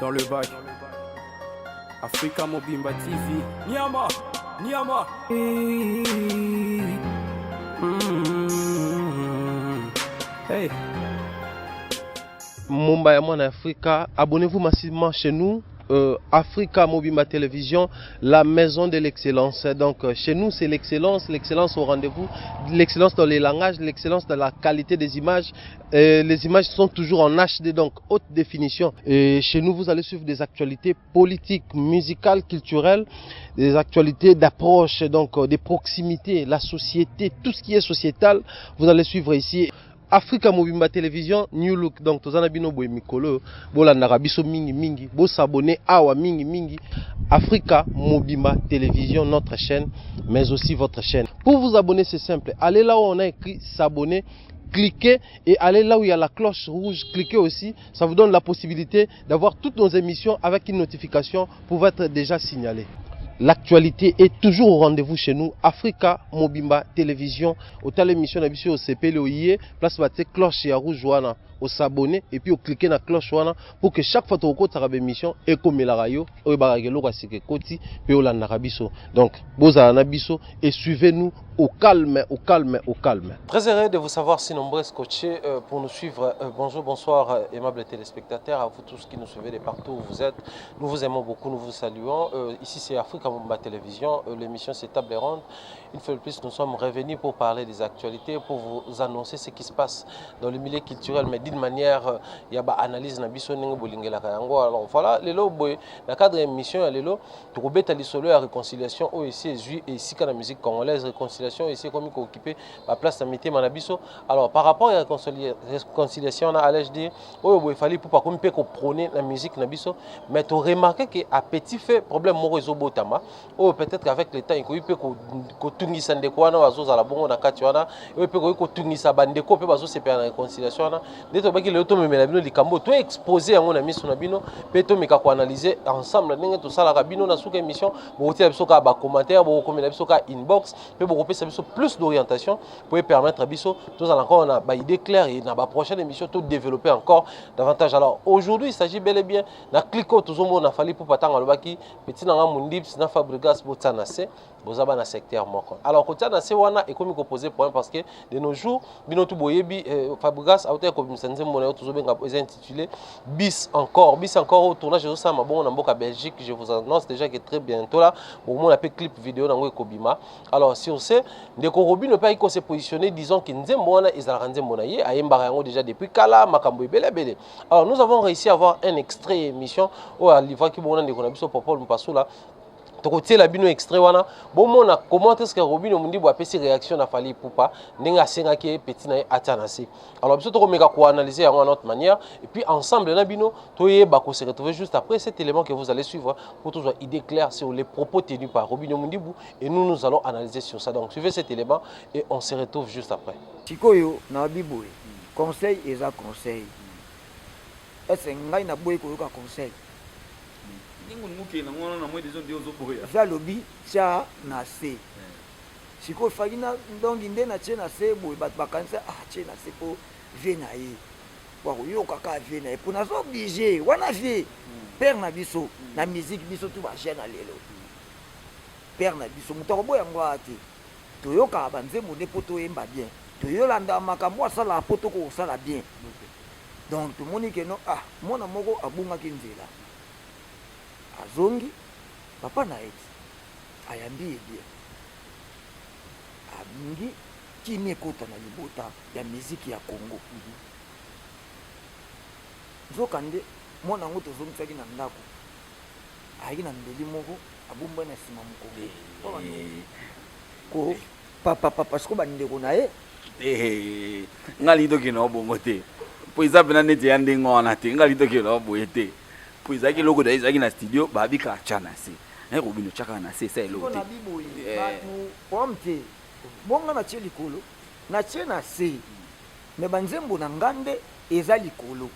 dans le bac. Africa Mobimba TV. Niama, Niama. Hey. Mumbai en Africa, abonnez-vous massivement chez nous. Africa Mobimba Télévision, la maison de l'excellence. Donc chez nous c'est l'excellence, l'excellence au rendez-vous, l'excellence dans les langages, l'excellence dans la qualité des images. Les images sont toujours en HD, donc haute définition. Et chez nous vous allez suivre des actualités politiques, musicales, culturelles, des actualités d'approche, donc des proximités, la société, tout ce qui est sociétal, vous allez suivre ici. Africa Mobimba Télévision, New Look. Donc, tozana bino boy mikolo, bola narabiso mingi mingi, bo s'abonner awa mingi mingi. Africa Mobimba Télévision, notre chaîne, mais aussi votre chaîne. Pour vous abonner, c'est simple. Allez là où on a écrit s'abonner, cliquez et allez là où il y a la cloche rouge, cliquez aussi. Ça vous donne la possibilité d'avoir toutes nos émissions avec une notification pour être déjà signalé. L'actualité est toujours au rendez-vous chez nous. Africa Mobimba Télévision. Au tal émission d'habitude au CP le IE, place la cloche et à rouge wana, au s'abonner et puis au cliquer na cloche wana pour que chaque fois que vous avez une émission et comme la radio, au baragelo kasike koti pe la narabiso. Donc boza nabiso et suivez-nous au calme, au calme, au calme. Très heureux de vous savoir si nombreux scotchés pour nous suivre. Bonjour, bonsoir, aimables téléspectateurs, à vous tous qui nous suivez de partout où vous êtes. Nous vous aimons beaucoup, nous vous saluons. Ici c'est Africa Mobimba Télévision, l'émission c'est Table Ronde. Une fois de plus, nous sommes revenus pour parler des actualités, pour vous annoncer ce qui se passe dans le milieu culturel, mais d'une manière, il y a une analyse na biso ningo bolingela kayango. Alors voilà, lelo boy, dans le cadre de l'émission, lelo, tu rebêtes l'isolo la réconciliation, ici et ici quand la musique congolaise réconciliation ici comme il occupé la place de Mité Manabiso. Alors par rapport à la réconciliation, on a allé dire, il fallait pour pas qu'on peut prôner la musique Nabiso, mais tu remarques qu'à petit fait problème moroso botama, ou peut-être qu'avec le temps il peut que tungisa ndekwana bazo za la bongo na katiwana, et peut que tungisa bandeko pe bazo se per la réconciliation na, neto baki le to memela bino likambo to exposer yango na miso na bino, pe to meka ko analyser ensemble ndenge to sala kabino na suka émission, bo tia biso ka ba commentaire, bo komela biso ka inbox, pe bo kopesa plus d'orientation pour permettre à Bisso, tous encore on a une idée claire et dans la prochaine émission tout développer encore davantage. Alors aujourd'hui il s'agit bel et bien de cliquer tout le monde a fallu pour patang le baki petit dans mon dips na fabrigas botanase bozaba na secteur moko. Alors côté na se wana et comme il poser point parce que de nos jours bino tout boyebi fabrigas auteur comme senze mon tout benga intitulé bis encore au tournage de ça ma bon na mboka Belgique. Je vous annonce déjà que très bientôt là au moins un clip vidéo dans Kobima. Alors si on sait Ndeko Robi ne peut pas se positionner, disons qu'il nous a déjà depuis Kala, Makambo Bele. Alors nous avons réussi à avoir un extrait émission où à l'Ivoire qui m'a dit qu'on a Popol Mpasoula. Tokotie la bino extrait wana bon mona comment est-ce que Robino mundi bo apesi réaction na fali poupa ndenga senga ki petit na atanasi. Alors biso to meka ko analyser en autre manière et puis ensemble na bino to yeba ko se retrouver juste après cet élément que vous allez suivre pour toujours idée claire sur les propos tenus par Robino Mundibu et nous allons analyser sur ça. Donc suivez cet élément et on se retrouve juste après. Tikoyo na biboy conseil eza conseil. Est-ce ngai na boy ko ka conseil? Jalobi tia na se siko fagina ndongi nde na tia na se boy bat bakansa tia na se po vie na ye wa yo kaka vie na ye pour na so obligé wana vie père na biso na musique biso tu ba chaîne na lelo père na biso mutoko boy yango ati to yo ka banze mo ne poto yemba bien to yo landa makambo sala poto ko sala bien donc tout moni que non mona moko abunga kinzela azongi papa na eti ayambi bien abingi kimi ekota na libota ya musique ya Congo nzokande mwana ngo tozongisaki na ndako ayaki na mbeli moko abumba na nsima mokongo ko papa siko bandeko na ye ngali toki na bongo te po isa pena neti ya ndenge wana te ngali toki na boye te po izaki loko da izaki na studio babi ka chana se na Robino chaka na se sai loko te na biboyi batu pomte bonga na tie likolo na tie na se me banzembo na ngande eza likolo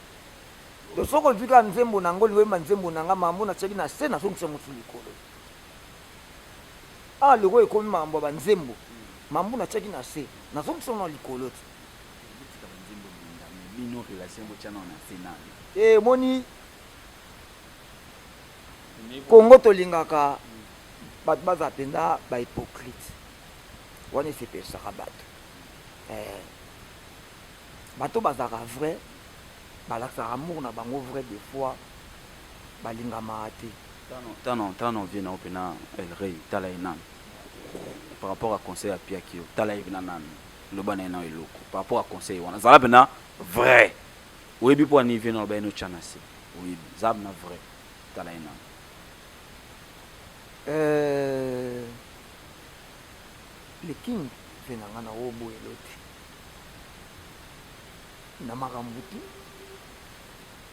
to soko vika nzembo na ngoli wemba nzembo na ngama mambo na tie na se na songisa mutu likolo loko ekomi mambo banzembo mambo na tie na se na songisa na likolo bino relation bochana na se na moni Congo tolingaka bato baza penda ba hypocrite wana esepesaka bato bato bazaka vrai balakisaka amour na bango vrai des fois balingama te tano vie na opena El Rey tala enani par rapport à conseil à Piakio tala evina nani loba na ena eloko par rapport à conseil wana zala pena vrai oyebi po ani vie na loba eno chana se oyebi zab na vrai tala enani le king venanga na obo elote na makambo te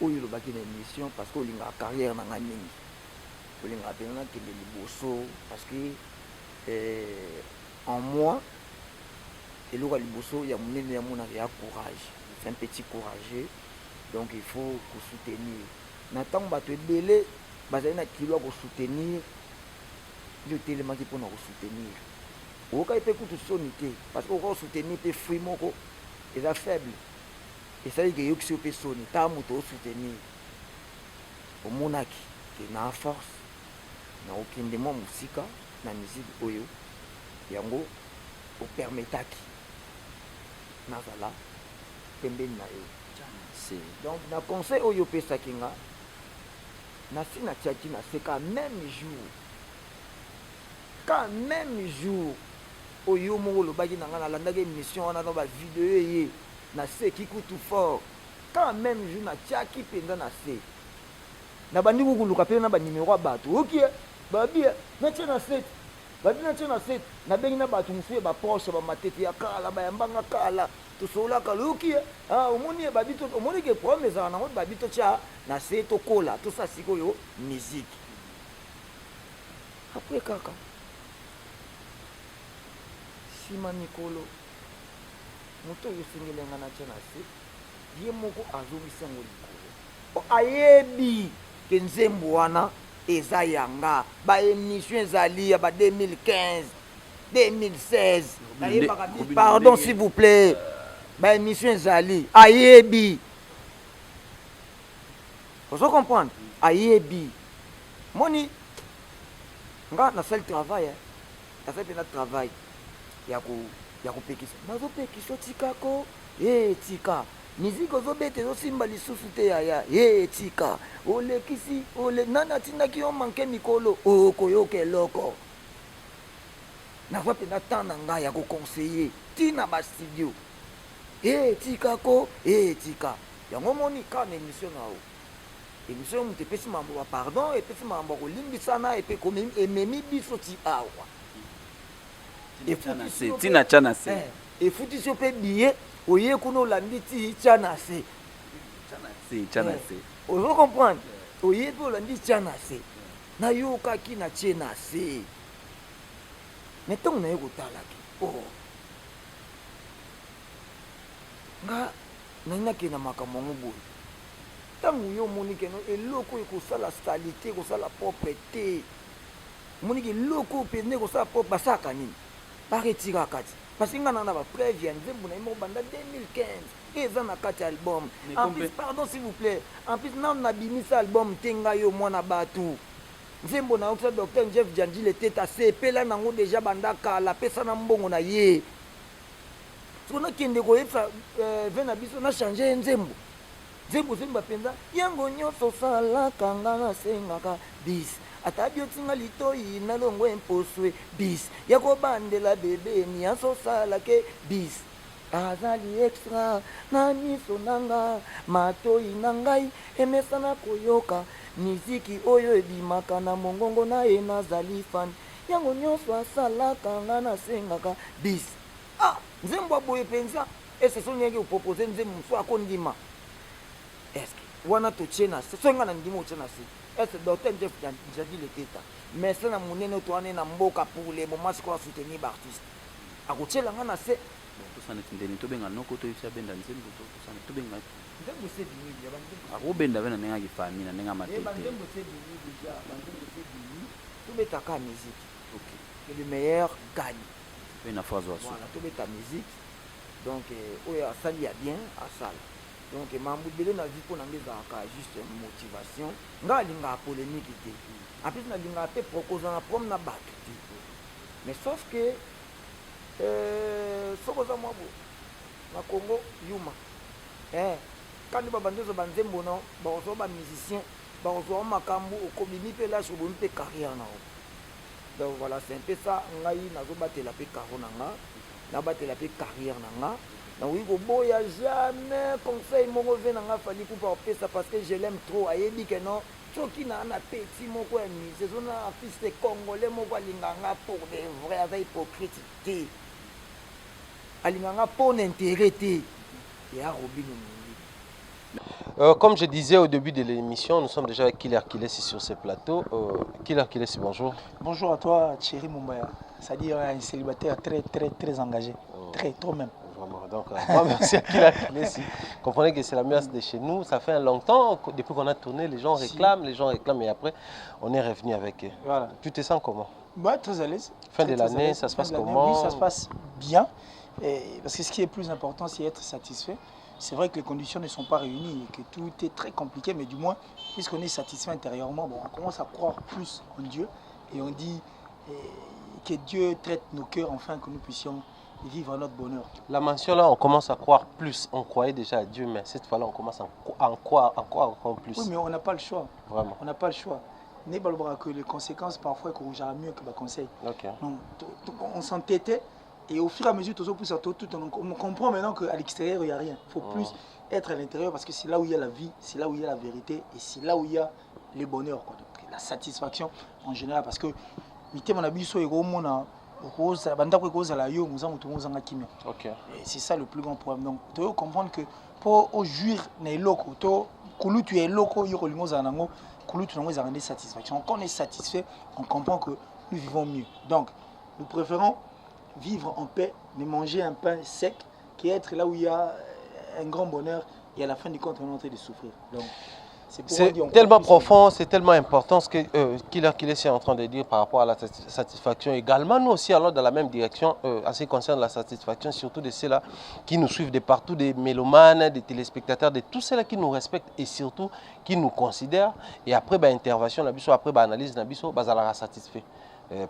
oyo elobaki na émission parce que olingaka carrière na nga mingi olingaka mpenza nakende liboso parce que en moi eloko ya liboso ya monene ya monaka ya courage, c'est un petit courageux, donc il faut soutenir na ntango bato ebele bazali na kilo ya kosoutenir yo telemaki mpona kosoutenir okokai mpe kutu soni te parce que okoka kosoutenir mpe fruit moko eza faible esaliki eyokisi yo mpe soni ntango moto osoutenir omonaki ke na force na okende mwa mosika na musique oyo yango opermetaki nazala pembeni na yo donc na conseil oyo opesaki nga nasi natiaki na se quand même jour oyo moko olobaki na nga nalandaki émission wana na bavideo eye na se kikutu fort quand même jour natiaki mpenza na se na bandi kokuluka mpe na banimero ya bato okie babie natie na set babi natie na set nabengi na bato mosusu baproche bamatete ya kala bayambanga kala tosolaka lokie omoni babi omoni ke problème ezala nango babi totya na se tokola tosa sikoyo musique apres kaka nsima mikolo moto oyo osengelenga natya na se ye moko azomisango likolo ayebi ke nzembo wana eza yanga baémission ezali ya ba 2015 2016 nayebaka pardon s'il vous plaît baémission ezali ayebi ozo comprendre ayebi moni nga nasali travail nasali mpena travail ya kopekisa nazopekisa otikako tika miziki ozobeta ezosimba lisusu te yaya tika olekisi nani atindaki yo manke mikolo okoyoka eloko nazwa mpena temps na ngai ya kokonseye ntina bastudio tikako tika yango moni kaka na émission na o émission moto epesi mambo ya pardon epesi mambo ya kolimbisana epe ememi biso ti awa tina tya na se efutisi yo mpe biye oye kuna olandi ti tya na se ozo comprendre oye mpe olandi tya na se nayokaki na tie na se me ntongo naye kotalaki nga nainaki na makambo yango boye ntango yo omoni keno eloko ekosala salite ekosala propre te omoniki eloko pene ekosala propre basalaka nini baretiraka ti parce que nga na bapreuve ya nzembo na ye moko banda 2015 eza na kati ya album en plus pardon s'il vous plaît en plus nano nabimisa album te ngai yo mwana bato nzembo na yokisa docteur Jeff Janjile tete asepela nango deja banda kala apesa na mbongo na ye siko nakende koyebisa ve na biso na change nzembo zemba mpenza yango nyonso osalaka nga nasengaka bis ata biotinga litoi nalongo emposwe bis ya kobandela bebe nyonso osalake bis azali extra na miso na nga matoi na ngai emesana koyoka miziki oyo ebimaka na mongongo na ye nazali fan yango nyonso asalaka nga nasengaka bis nzembo aboye mpenza ese soniaki opropose nzembo mosu akondima eske wana totie na se songa na ndima otie na se ese docteur Jeff Janjile teta mais na monene to ane na mboka pour les moments sikola soutenir baartiste akotiela nga na se tosana tindeni tobenga noko toyebisa benda nzembo tosana tobenga nzembo se bimi ya banzembo akobenda bena ndenge akifami na ndenge amatete banzembo se bimi déjà banzembo se bimi tobetaka musique que le meilleur gagne pe na phase wa voilà tobeta musique donc oyo asali ya bien asala donc mambo ebele na vie mpo na ngai ezalaka juste motivation ngai alingaka polémique te en plus nalingaka mpe kozala na problème na bato te mais sauf que soki oza mwa bo na Congo yuma kandi babandi ozo banzembo na bakozwa bamusicien bakozwa makambo okobimi mpe lâche obomi mpe carrière na yo donc voilà c'est un peu ça ngai nazobatela mpe karo na nga nabatela mpe carrière na nga nakoki koboya jamais conseil moko ve na nga fali kupa kopesa parce que je l'aime trop ayebi ke non soki na na petit moko ya mise ezona artiste congolais moko alingaka nga pour de vrai aza hypocrite te alingaka nga mpo na intérêt te ya Robin Omundi. Comme je disais au début de l'émission, nous sommes déjà avec Killer Kilesi sur ce plateau. Killer Kilesi, bonjour. Bonjour à toi, Thierry Mumbaya. C'est-à-dire un célibataire très engagé. Trop même. Vraiment. Donc, merci à Killer Kilesi. Comprenez que c'est la meilleure de chez nous. Ça fait un long temps, depuis qu'on a tourné, les gens réclament, et après, on est revenu avec eux. Voilà. Tu te sens comment? Très à l'aise. Fin de l'année, ça se passe comment? Oui, ça se passe bien. Parce que ce qui est plus important, c'est être satisfait. C'est vrai que les conditions ne sont pas réunies et que tout est très compliqué, mais du moins, puisqu'on est satisfait intérieurement, bon, on commence à croire plus en Dieu et on dit que Dieu traite nos cœurs afin que nous puissions vivre notre bonheur. La mention là, on commence à croire plus. On croyait déjà à Dieu, mais cette fois-là, on commence à en croire encore plus. Oui, mais on n'a pas le choix. Vraiment. On n'a pas le choix. N'est pas le bras que les conséquences parfois corrigera mieux que les conseils. Ok. Donc, on s'entêtait. Et au fur et à mesure, on comprend maintenant qu'à l'extérieur, il n'y a rien. Il faut plus être à l'intérieur parce que c'est là où il y a la vie, c'est là où il y a la vérité et c'est là où il y a le bonheur, quoi. Donc, la satisfaction en général. Parce que, c'est ça le plus grand problème. Donc, tu dois comprendre que pour jouir, tu es loco, satisfaction. Quand on est satisfait, on comprend que nous vivons mieux. Donc, nous préférons vivre en paix, mais manger un pain sec, qui est être là où il y a un grand bonheur et à la fin du compte on est en train de souffrir. Donc, c'est tellement profond, c'est tellement important ce que Killer Kilesi est en train de dire par rapport à la satisfaction. Également, nous aussi allons dans la même direction en ce qui concerne la satisfaction, surtout de ceux-là qui nous suivent de partout, des mélomanes, des téléspectateurs, de tous ceux-là qui nous respectent et surtout qui nous considèrent. Et après, intervention, après, analyse, on est satisfait.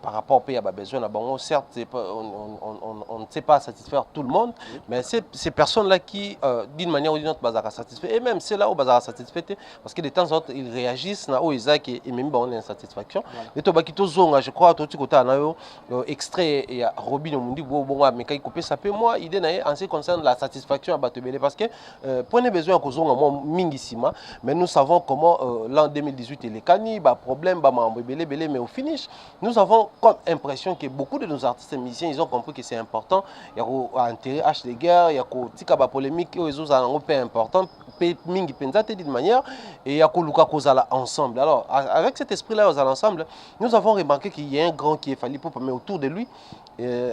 Par rapport au pays, il y a besoin. Certes, on ne sait pas satisfaire tout le monde, mais ces personnes-là qui, d'une manière ou d'une autre, sont satisfaites. Et même ceux-là où sont satisfaits, parce que de temps en temps, ils réagissent, et même ont une insatisfaction. Et je crois que tu as extrait et Robin Omundi, mais quand il coupe ça peut moi, il dit en ce qui concerne la satisfaction à Batebele, parce que prenez besoin que nous mingisima, mais nous savons comment l'an 2018 il est cani, problème, mais au finish, nous avons comme impression que beaucoup de nos artistes et musiciens, ils ont compris que c'est important. Il y a un intérêt H de guerre, il y a une polémique, il y a un peu important, d'une manière, et il y a un ensemble. Alors, avec cet esprit-là, ensemble, nous avons remarqué qu'il y a un grand qui est fallu pour mais autour de lui,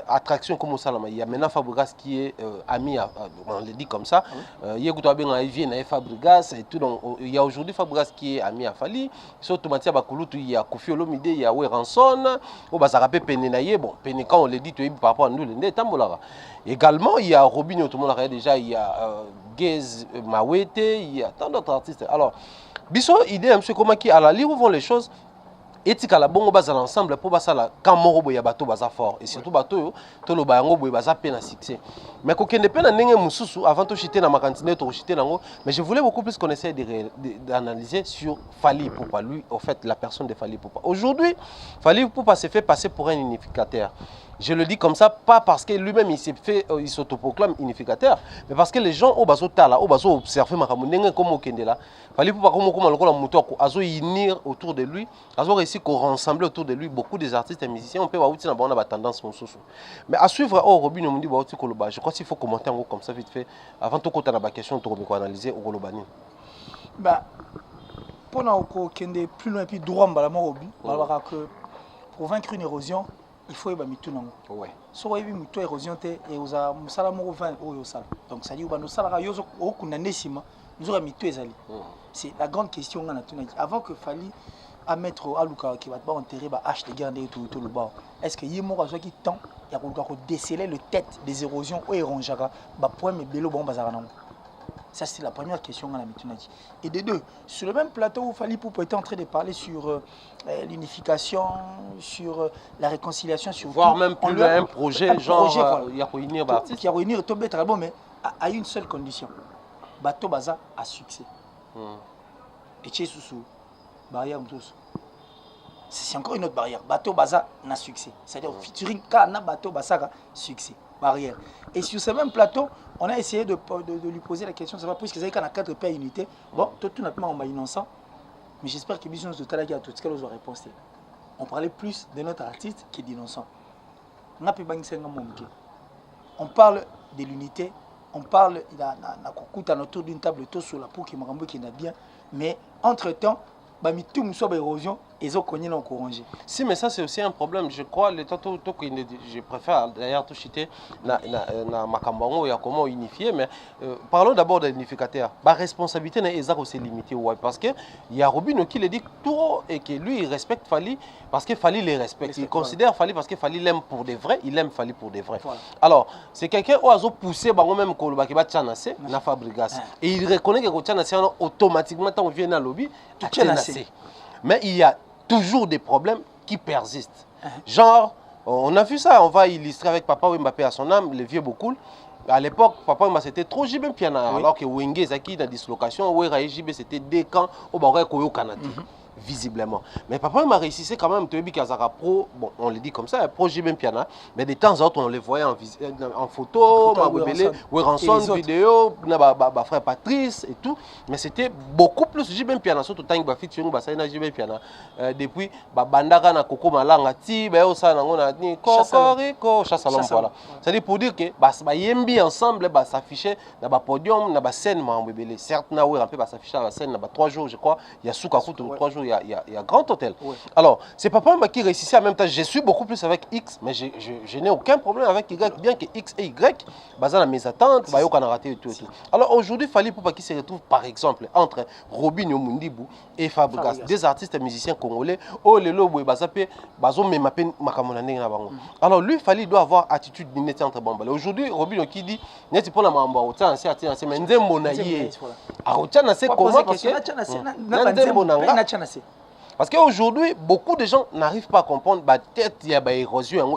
attraction comme ça, il y a maintenant Fabregas qui est ami, on le dit comme ça. Il y a Fabregas et tout. Il y a aujourd'hui Fabregas qui est ami à Fali. Surtout il y a Kofi Olomide, il y a Weranson. Bon, quand on le dit par rapport à nous, également il y a Robin, tout le monde déjà, il y a Gez Mawete, il y a tant d'autres artistes. Alors, Bisso, idée, M. comment qui à la lire où vont les choses. Et si la bonne base à l'ensemble pour ça la quand moro boya bateau baza fort et surtout bateau to lo bayango boya baza peine à succès mais ko kende peine ndenge mususu avant to chiter na makantine to chiter nango mais je voulais beaucoup plus qu'on essaie d'analyser sur Fally Ipupa, lui en fait la personne de Fally Ipupa. Aujourd'hui Fally Ipupa s'est fait passer pour un unificateur. Je le dis comme ça, pas parce que lui-même il s'autoproclame unificateur, mais parce que les gens au baso tala, au baso observer makamunenge comme okendela. Fally Ipupa comme le moteur azo unir autour de lui, azo réussi qu'on rassembler autour de lui beaucoup des artistes et musiciens. On peut voir où on a tendance mais à suivre au Robin Omundi baouti koloba. Je crois qu'il faut commenter en gros comme ça vite fait avant tout qu'on a la question to analyser au kolobani. Bah pour nous kende plus loin puis droit mbala Robi, alors que pour vaincre une érosion il faut y mitu nango. Ouais. So y mitu érosion te et oza musala moko 20 euro sala. Donc ça dit ba no sala yozo okuna nesima nous aura mitu ezali. C'est la grande question on a tuna avant que Fally à mettre à Luka qui va pas enterrer ba H de garder tout le bas. Est-ce que yemo ka qui temps il y a déceler le tête des érosions ou éronjaka ba point mais belo bon bazara nango. Ça, c'est la première question qu'on a maintenant dit. Et de deux, sur le même plateau où Fally Ipupa était en train de parler sur l'unification, sur la réconciliation, sur voire tout, même plus un projet, genre, il y a réunir Baptiste. Qui a réunir tout bête album, mais à une seule condition. Bateau Baza a succès. Et Tché Soussou, barrière tous. C'est encore une autre barrière. Bateau Baza n'a succès. C'est-à-dire, featuring Kana Bateau Baza succès. Barrière. Et sur ce même plateau, on a essayé de lui poser la question, savoir puisque c'est qu'on a 4 pays unités. Bon, tout naturellement, on m'a innocent. Mais j'espère que Bisous de Talagi a tout ce qu'elle a répondu. On parlait plus de notre artiste que d'innocent. On parle de l'unité. On parle autour d'une table sur la peau qui est bien. Mais entre-temps, tout le monde érosion et ils ont connu l'encourager. Si, mais ça c'est aussi un problème. Je crois le je préfère d'ailleurs tout chiter na makambango et comment unifier. Mais parlons d'abord de l'unificateur. La responsabilité n'est aussi limitée, ouais, parce que il y a Robinho qui le dit tout et que lui il respecte Fally parce que Fally les respecte. Il considère Fally parce que Fally l'aime pour des vrais. Il aime Fally pour des vrais. Voilà. Alors c'est quelqu'un qui a poussé même Koloba qui va tchanasser na Fabrigas et il reconnaît que tchanasser automatiquement quand on vient dans le lobby tchanasser. Mais il y a toujours des problèmes qui persistent. Genre, on a vu ça, on va illustrer avec Papa Wembappé à son âme, le vieux Bokoul. À l'époque, Papa Wembappé c'était trop JB Piana, alors que Wenge Zaki dans la dislocation, Weraï JB c'était des camps au Baroua Koyo Canada. Visiblement. Mais Papa m'a réussi quand même, pro, bon, on le dit comme ça, pro JB Piana, mais de temps en temps on les voyait en photo, Ranson, vidéo, frère Patrice et tout, mais c'était beaucoup plus JB Piana, surtout tant que featuring Bassaina JB Piana. Depuis Bandara na Koko Malanga ti, ça na ni Cocorico, Chassalon, voilà. C'est-à-dire pour dire que Yembi ensemble s'affichait dans le podium, dans la scène, certes, na un peu s'afficher dans la scène, dans 3 jours, je crois, il y a Soukakou 3 jours. Il y a Grand Hôtel. Ouais. Alors, c'est Papa qui réussissait en même temps. Je suis beaucoup plus avec X, mais je n'ai aucun problème avec Y, bien que X et Y, basé dans mes attentes, bah, on a raté et tout et tout. Alors aujourd'hui, Fally Ipupa qui se retrouve par exemple entre Robinho Mundibou et Fabrigas, des artistes et musiciens congolais. Oh, le lobo, bazo me m'appelle Makamonane na bango. Alors lui, Fally doit avoir attitude d'innette entre Bambale. Aujourd'hui, Robinho qui dit, n'est-ce pas la mamba au temps, c'est mais Nzembonaye. Ah, au temps, c'est comment parce que parce qu'aujourd'hui, beaucoup de gens n'arrivent pas à comprendre la tête il y a l'érosion.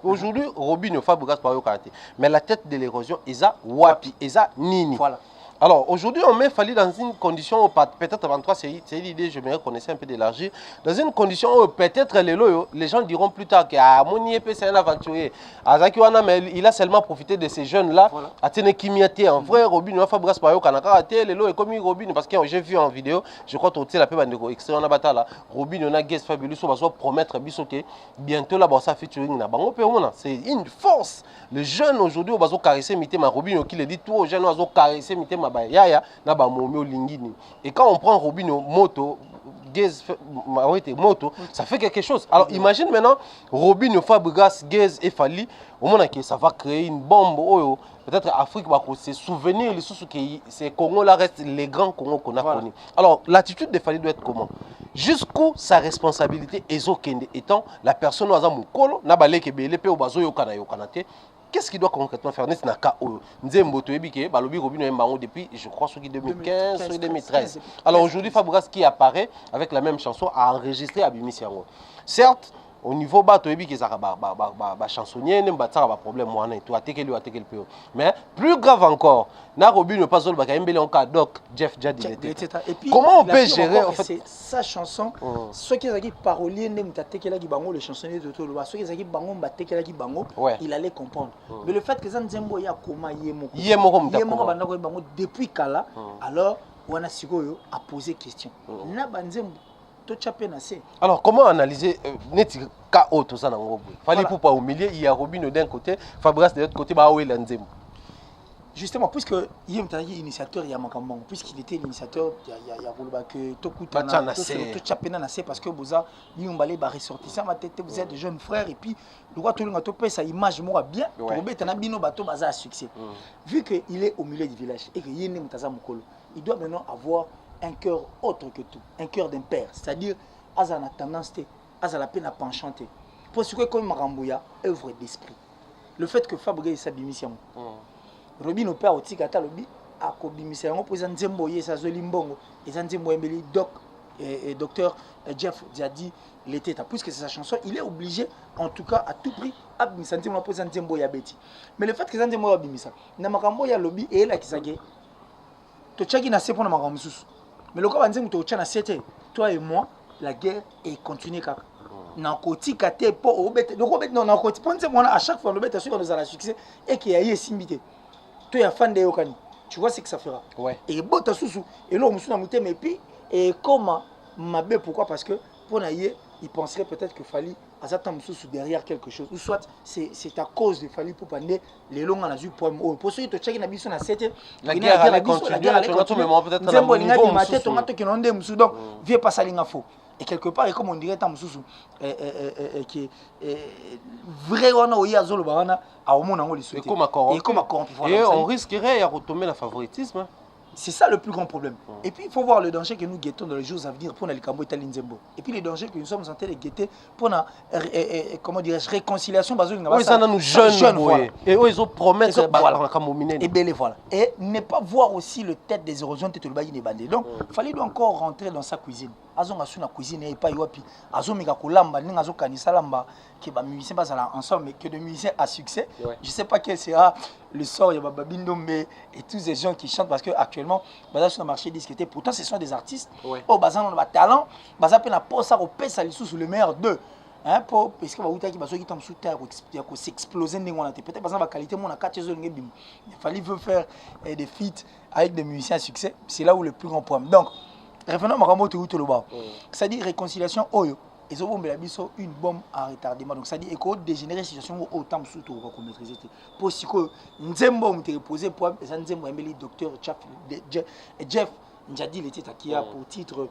Aujourd'hui, Robinho Fabrigas par Yokanate. Mais la tête de l'érosion, ils ont wapi, ils ont nini. Voilà. Alors aujourd'hui, on met Fally dans une condition, peut-être 23, c'est l'idée, je me reconnaissais un peu d'élargir, dans une condition où peut-être les gens diront plus tard que c'est un aventurier. Mais il a seulement profité de ces jeunes-là, à tenir Kimiate, en vrai, Robinho Fabrigas par Yokanate, Lelo est comme Robinho, parce que j'ai vu en vidéo, je crois que tu la paix extrait en abatala, Robinho na guest fabuleux, on va promettre bientôt là, ça featuring na bango, c'est une force. Les jeunes aujourd'hui, on va caresser mité ma Robinho qui le dit tout aux jeunes, on va caresser mité ma et quand on prend Robinho Moto, Moto, ça fait quelque chose. Alors imagine maintenant Robinho Fabrigas, Gez et Fally, au moment que ça va créer une bombe. Peut-être Afrique va se souvenir les sous que ces Congo là restent les grands Congo qu'on a connus. Alors l'attitude de Fally doit être comment? Jusqu'où sa responsabilité étant la personne au Azamukolo, n'a balé que BLP au Bazo Yokana Yokanate. Qu'est-ce qu'il doit concrètement faire? Depuis, je crois, 2015, 2013. Alors aujourd'hui, Fabrigas qui apparaît avec la même chanson a enregistré Abimi Siango. Certes, au niveau bateau, il y a chansonnier, il y a problème, mais plus grave encore, Robinho pas seul, il y a doc Jeff Jadi. Comment on peut gérer en fait sa chanson? Ceux qui ont parolier, le chansonnier de tout le monde, ceux qui ont il allait comprendre. Mais le fait que Zanzembo y a depuis Kala, alors on a posé question. Alors, comment analyser Fally Ipupa au milieu, il y a Robinho d'un côté, Fabrigas de l'autre côté, justement, puisque il y a un initiateur, il y a Makamban, puisqu'il était l'initiateur, il y a Roulbake, Tokutana, parce que vous avez ressortissant, vous êtes des jeunes frères, et puis le roi tout le monde sa image bien, pour un succès. Vu qu'il est au milieu du village et qu'il y a il doit maintenant avoir un cœur autre que tout, un cœur d'un père, c'est-à-dire à la tendance, à la peine à penchanter. Pour ce que comme Marambouya, œuvre d'esprit. Le fait que Fabrigas sa démission, Robinho père au Tigata Lobi, akobimisa yango po eza nzembo ye eza zoli mbongo eza nzembo embeli et docteur Jeff Diadi l'été puisque c'est sa chanson il est obligé en tout cas à tout prix abimisa nzembo po eza nzembo ya beti mais le fait que eza nzembo ya bimisa na makambo ya lobby et la kisage to chaki na sepo na makambo susu mais le cas nzembo to chana sete toi et moi la guerre est continuée kaka na kotika te po obete donc obete non na koti pense moi à chaque fois le bête sur nous a la succès et qui a eu simbité toi ya fan de yokani tu vois ce que ça fera ouais et bota susu et là on me muté mais puis et comment mabe pourquoi parce que pour naïe il penserait peut-être que Fally azata sous derrière quelque chose ou soit c'est à cause de Fally pour pande les longs on a eu pour ceux qui check na biso na 7 la guerre allait continuer peut-être na niveau maté to mato ki nonde musu donc vieux pas salinga faux et quelque part et comme on dirait tam susu qui vrai wana oya zolo ba wana a omona ngo lisouté et comme et on risquerait à retomber le favoritisme. C'est ça le plus grand problème. Et puis il faut voir le danger que nous guettons dans les jours à venir pour les Cambo et Nzembo. Et puis les dangers que nous sommes en train de guetter pour la comment dirais-je réconciliation oui, ça nous jeunes voilà. Et eux ils ont promis et bien voilà. Et ne pas voir aussi le tête des érosions de le baïne bandé. Donc il fallait encore rentrer dans sa cuisine. Azon a su na cuisine et pas yopi. Azon mika kolamba ni azo kanisa lamba qui ba musiciens pas ensemble mais que de musiciens à succès. Ouais. Je sais pas quel sera le sort ya Babindo mais et tous ces gens qui chantent parce que actuellement baza sur le marché disqueté pourtant ce sont des artistes au bazan on a talent baza pe na posa au pesa lisou sur le meilleur d'eux hein pour parce que ba uta ki baso ki tam sous terre ko s'exploser ndenge on a peut-être bazan ba qualité mon na 4 zo ngé bim il fallait veut faire des feats avec des musiciens à succès c'est là où le plus grand problème donc revenons à Makambo tout le bas c'est-à-dire réconciliation oyo et so bombe la biso une bombe à retardement donc ça dit éco dégénérer situation autant surtout on va maîtriser pour si que nzembo on te reposer pour ça nzembo embeli docteur Jeff Ndiadi il était qui a pour titre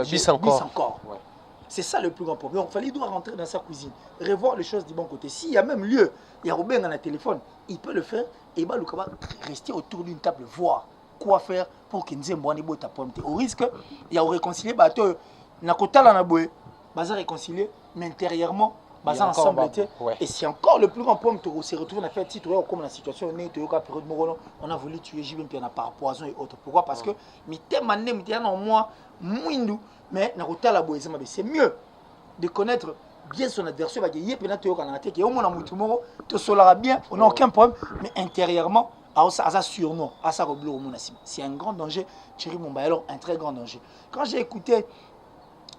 bis encore ouais. C'est ça le plus grand problème donc il doit rentrer dans sa cuisine revoir les choses du bon côté s'il y a même lieu il y a Robin dans le téléphone il peut le faire et bah le rester autour d'une table voir quoi faire pour que nzembo ane bota pomme au risque il y a réconcilier bateau na kotala na boye baza réconcilié mais intérieurement baza ensemble et c'est encore le plus grand problème de se retrouver on a fait titre comme la situation on est période morono on a voulu tuer JBM puis on a par poison et autres pourquoi parce que mité mané mité en moi mwindu mais na kotala boye c'est mieux de connaître bien son adversaire parce que yé pena te yoka na tête et au moins mutu moro te solara bien on n'a aucun problème mais intérieurement à ça sur nous à ça reblo au monassim c'est un grand danger Thierry Mumba alors un très grand danger quand j'ai écouté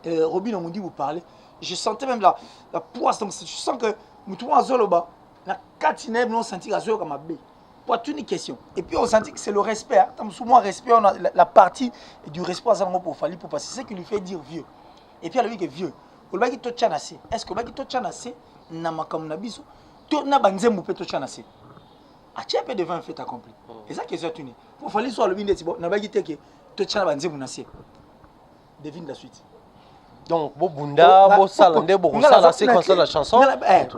Robin on me dit vous parlez je sentais même la poisse donc je sens que mutu wa zoloba na katine non senti la zo comme abé pour toute une question et puis on sentit que c'est le respect hein. Tant souvent respect on a la partie du respect à Zango pour Fally pour passer c'est ce qui lui fait dire vieux et puis elle lui dit que vieux au baki to chanase est-ce que baki to chanase na makamuna biso to na banzembo pe to chanase a tu peu devant un fait accompli et ça que c'est tuni pour Fally soit le binde tibo na baki teke to chana banzembo na sie devine la suite. Donc, Bobunda, Bossalande, Bosala, c'est comme ça la chanson.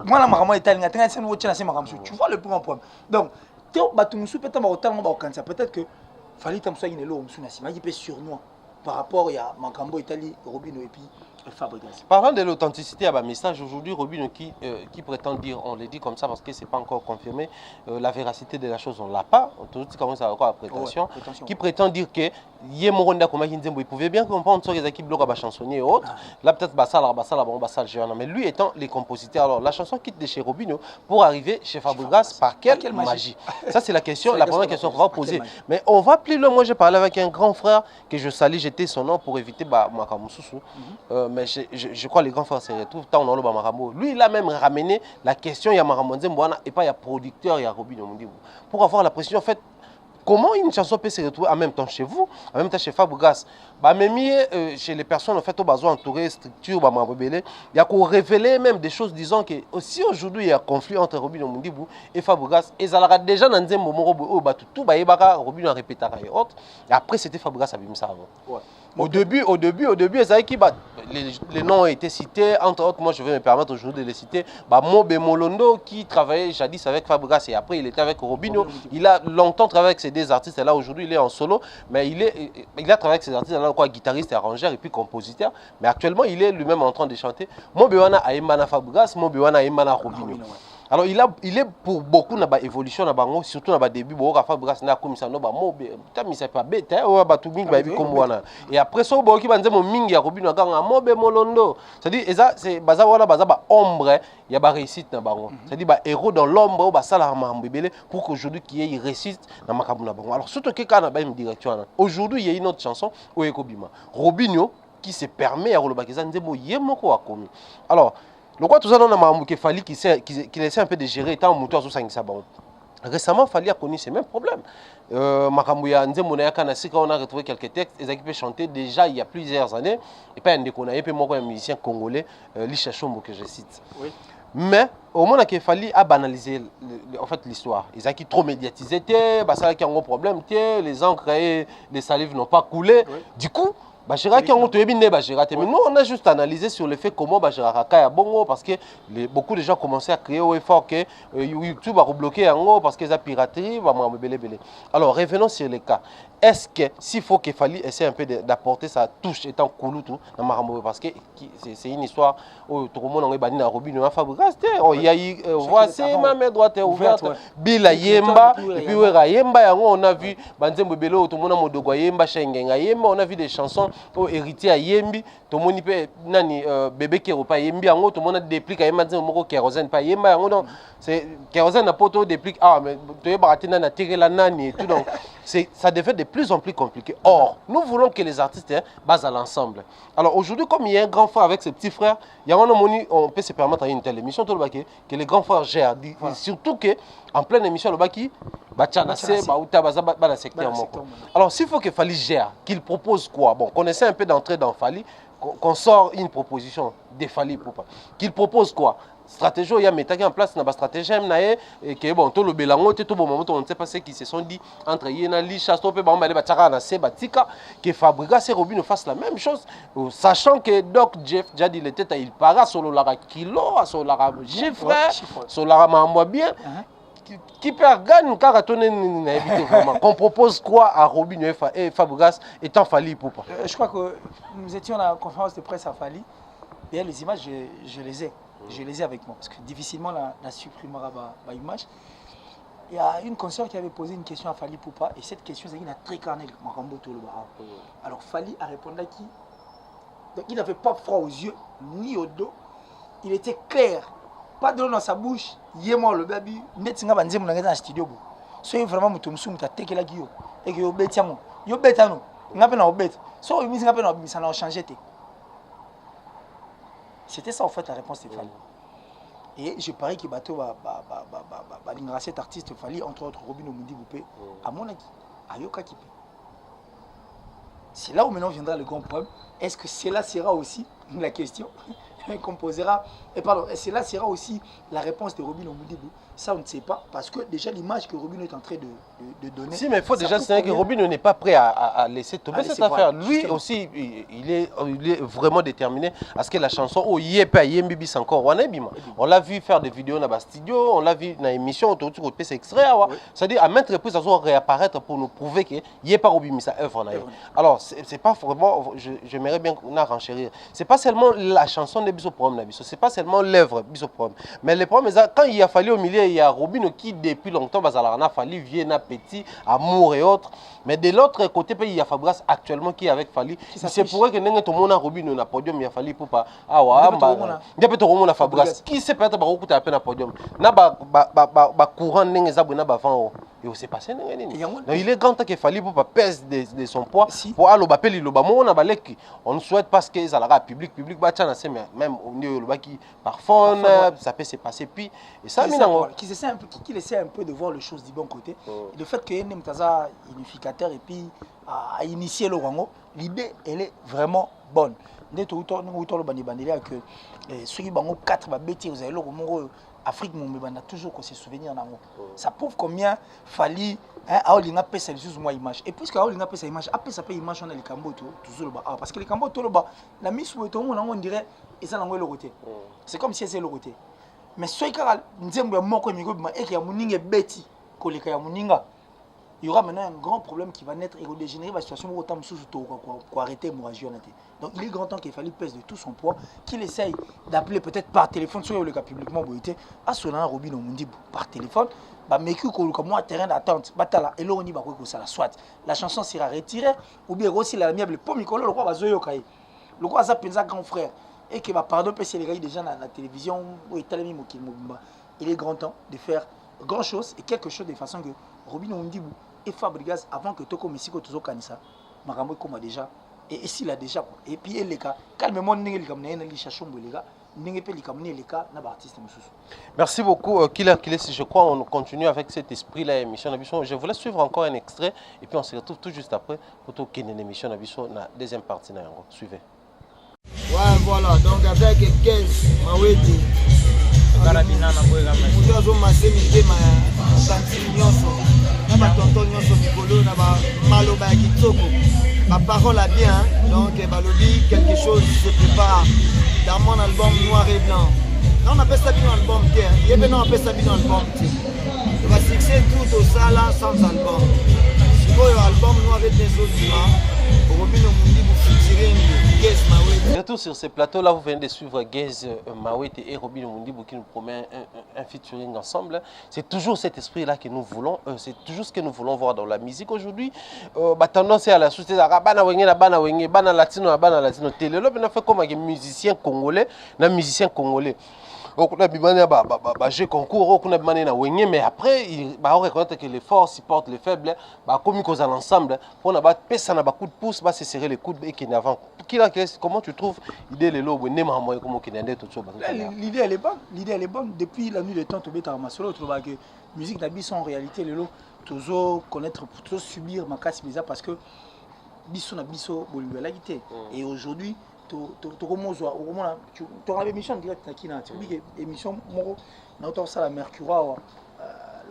Moi, la maman est italienne, tu vois le plus grand problème. Donc, peut-être que Fally Tamsoa il est là, il peut sur nous par rapport à Makambo Italie, Robino et puis Fabregas. Parlant de l'authenticité à ma message, aujourd'hui, Robino qui prétend dire, on le dit comme ça parce que ce n'est pas encore confirmé, la véracité de la chose, on ne l'a pas, on te dit comment ça a encore la prétention, qui prétend dire que il pouvait bien comprendre sur les équipes de chansonniers et autres, là peut-être Bassal, mais lui étant les compositeurs, alors la chanson quitte de chez Robino pour arriver chez Fabregas par quelle magie? Ça c'est la question, la première question qu'on va poser. Mais on va plus loin, moi j'ai parlé avec un grand frère que je salue, j'étais son nom pour éviter Makamoussousou. Mais je crois que les grands frères se retrouvent tant dans le Marambo. Lui, il a même ramené la question, il y a Marambo Nzemboana et pas il y a producteur, il y a Robino Mundibu. Pour avoir la précision, en fait, comment une chanson peut se retrouver en même temps chez vous, en même temps chez Fabregas, même chez les personnes en fait, au besoin entourées, structure, il y a qu'on révéler même des choses disant que si aujourd'hui il y a un conflit entre Robino Mundibu et Fabregas, et ça l'a déjà dans Nzembo Moro, tout Robino a répété et autres, et après c'était Fabregas à Bimsa avant. Ouais. Au début, les noms ont été cités, entre autres, moi je vais me permettre aujourd'hui de les citer. Mobe Molondo qui travaillait jadis avec Fabregas et après il était avec Robino. Il a longtemps travaillé avec ces deux artistes là, aujourd'hui il est en solo, mais il a travaillé avec ces artistes là, quoi, guitariste, arrangeur et puis compositeur. Mais actuellement il est lui-même en train de chanter. Mobe Wana a Emana Fabregas, Mobe Wana a Emana Robino. Alors il est pour beaucoup na ba évolution na bango, surtout na ba début boka Fabregas na komisa no ba mobe tamisa pa bête o ba tu mingi ba bi comme wana. Et après so boki banze mo mingi ya Robinho kanga mobe molondo. C'est-à-dire c'est baza wana baza ba ombre ya ba réussite na bango. C'est-à-dire ba héros dans l'ombre ba sala mambo belé pour qu'aujourd'hui qui ait réussite na makabu na bango. Alors surtout que kana ba direction. Aujourd'hui il y a une autre chanson o ekobima. Robinho qui se permet à Rolobakeza Nzembo Yemoko a commis. Alors, le quoi tout ça dans la qu'il fallait qu'il essaie un peu de gérer étant moteur sur 5 sabons. Récemment, Fali a connu ces mêmes problèmes. Makambuya Nzembo Nayakanasi, quand on a retrouvé quelques textes, ils ont chanté déjà il y a plusieurs années. Et pas un déconnaillé, puis moi, un musicien congolais, Lisha Chombo, que je cite. Oui. Mais au moment où il fallait banaliser en fait l'histoire, ils ont trop médiatisé, ça a un problème, les encres et les salives n'ont pas coulé. Oui. Du coup, mais nous on a juste analysé sur le fait comment bongo parce que beaucoup de gens commençaient à créer au effort que YouTube a rebloqué parce qu'ils ont piraterie. Alors revenons sur les cas. Est-ce que s'il faut qu'il fallait essayer un peu d'apporter sa touche étant cool tout parce que c'est une histoire où tout le monde a banni na Robinho Fabregas, il y a eu voici ma main droite est ouverte Bila Yemba et puis Yemba on a vu Banzembo Belo tout le monde a modogo Yemba Shengenga Yemba, on a vu des chansons au héritier à Yembi tout le monde peut nani bébé qui repas Yembi en tout le monde a dépliqué Yemba Nzembo kérosène pas Yemba donc c'est kérosène n'a pas tout dépliqué mais tu es baraté na tiré la nani et tout donc ça devient de plus en plus compliqué. Or, nous voulons que les artistes basent à l'ensemble. Alors aujourd'hui, comme il y a un grand frère avec ses petits frères, il y a on peut se permettre à une telle émission que les grands frères gèrent. Surtout qu'en pleine émission, le baki, alors s'il faut que Fali gère, qu'il propose quoi? Bon, connaissez un peu d'entrée dans Fali, qu'on sort une proposition de Fali Poupa. Qu'il propose quoi? Stratégie, il y a mis en place une stratégie et que bon, tout le bélango, tout le moment, on ne sait pas ce qu'ils se sont dit entre Yéna, Lisha, Stopé, Bamba, Batara, Sebatika, que Fabregas et Robinho fassent la même chose, sachant que Doc Jeff, déjà dit le tête, il para sur le Lara Kilo, sur le Lara Gifre, sur le Lara Mamboa bien. Qui perd gagne car qu'on propose quoi à Robinho et Fabregas étant Fali Poupa? Je crois que nous étions à la conférence de presse à Fali et les images je les ai. Je les ai avec moi parce que difficilement la supprimera ma image. Il y a une consoeur qui avait posé une question à Fali Poupa et cette question c'est qu'il a très carnel. Alors Fali a répondu qui donc il n'avait pas froid aux yeux ni au dos. Il était clair, pas de l'eau dans sa bouche. Yémo le baby net singa banze mon dans studio. Soyez vraiment mutumsu mutateke la gio et que yo betiamo. Yo betano. Ngape na obet. So yo misinga pe na obisa na changer té. C'était ça en fait la réponse de Fali. Et je parie que Bato va cet artiste Fali, entre autres Robinho Mundi Boupé, à mon avis, à Yoka Kipé. C'est là où maintenant viendra le grand problème. Est-ce que cela sera aussi la question qu'on posera? Et pardon, cela sera aussi la réponse de Robinho Mundi Boupé? Ça, on ne sait pas, parce que déjà l'image que Robinho est en train de donner... Si, mais il faut déjà se dire que Robinho n'est pas prêt à laisser tomber cette affaire. Lui aussi, il est vraiment déterminé à ce que la chanson « Oh, Yepa, Yembibis encore », on l'a vu faire des vidéos dans le studio, on l'a vu dans l'émission, autour de ces extraits. C'est-à-dire, à maintes reprises, ça doit réapparaître pour nous prouver que Yepa Robinho, sa œuvre. Alors, c'est pas vraiment, j'aimerais bien qu'on a renchérir. C'est pas seulement la chanson de Bisoprom, c'est pas seulement l'œuvre Bisoprom. Mais le problème, c'est quand il a fallu au milieu, il y a Robinho qui depuis longtemps a fallu Viena Petit, Amour et autres. Mais de l'autre côté, il y a Fabregas actuellement qui est avec Fali. C'est pour que tout le monde a Robinho na podium, il y a Fali pour pas. Ah ouais, il y a peut-être un Fabregas qui sait peut-être beaucoup à peine à podium. Na ba courant n'engue zabuna ba vent. Et c'est passé il est grand temps qu'il Fali pour pas pèse de son poids pour aller au bapel le bamo on a balek. On ne souhaite pas que ça la public ba tchana c'est même au niveau le baki parfois ça peut se passer puis et ça qui essaie un peu de voir les choses du bon côté. Le fait que Yen Mtaza unificateur et puis à initier le Rango, l'idée elle est vraiment bonne. Dès tout le bandi bandélia que ceux qui bango 4 ba bêtis vous avez le Rango Afrique mon banda toujours qu'on se souvenir nango. Ça prouve combien Fali a olinga pesa les moi image. Et puisque a olinga pesa image, après ça peut image on a les cambo toujours le bas parce que les cambo tout le bas la mise sur tout on dirait et ça nango le côté. C'est comme si c'est le côté. Mais ceux qui ont nzembo ya moko migo et qui a muninga beti koleka ya muninga il y aura maintenant un grand problème qui va naître et dégénérer la situation où autant pour arrêter l'hémorragie. Donc il est grand temps qu'il faille pèse de tout son poids, qu'il essaye d'appeler peut-être par téléphone, soit le cas publiquement, à Solana Robin Omundi par téléphone, mais comme moi terrain d'attente, et là on y va soit la chanson sera retirée, ou bien aussi l'amiable pour Mikolo, le roi va zoyo kaye, le roi a pensa grand frère, et que pardon, c'est les gars déjà dans la télévision, il est grand temps de faire grand chose et quelque chose de façon que Robin Omundi et Fabregas avant que Toko Messiko Tozo Kanisa, Marambo comme déjà, et s'il a déjà, et puis les gars, calmement, les gars, merci beaucoup, Killer Kiles. Je crois on continue avec cet esprit-là, émission. Je voulais suivre encore un extrait et puis on se retrouve tout juste après pour tout une émission. La deuxième partie. Suivez. Ouais, voilà, donc avec 15, Maweti. Mutu massé mitema santili nyonso na batonto nyonso mikolo na maloba ya kitoko baparole à bien donc balobi quelque chose se prépare dans mon album Noir et Blanc. Là on appelle ça bien album il y a on appelle ça bien album on va fixer tout au sala sans album sikoyo album Noir et Blanc Robin Omundi pour featuring Gez Mawete. Surtout sur ce plateau-là, vous venez de suivre Gez Mawete et Robin Omundi qui nous promet un featuring ensemble. C'est toujours cet esprit-là que nous voulons, c'est toujours ce que nous voulons voir dans la musique aujourd'hui. Tendance à la société, bana latino, télé, là, fait comme un musicien congolais, j'ai concours, mais après, il va reconnaître que les forts supportent les faibles, comme ils à l'ensemble, pour ne pas passer un coup de pouce, se serrer les coudes et qu'il avant. Comment tu trouves l'idée de l'eau, l'idée elle est bonne, l'idée elle est bonne. Depuis la nuit des temps, tu as masolo, tu vois que musique d'habits en réalité, les lots, toujours connaître, toujours subir ma casse bizarre parce que biso na biso bolingalité. Et aujourd'hui, tu as l'émission directe qui n'a émission na la Mercure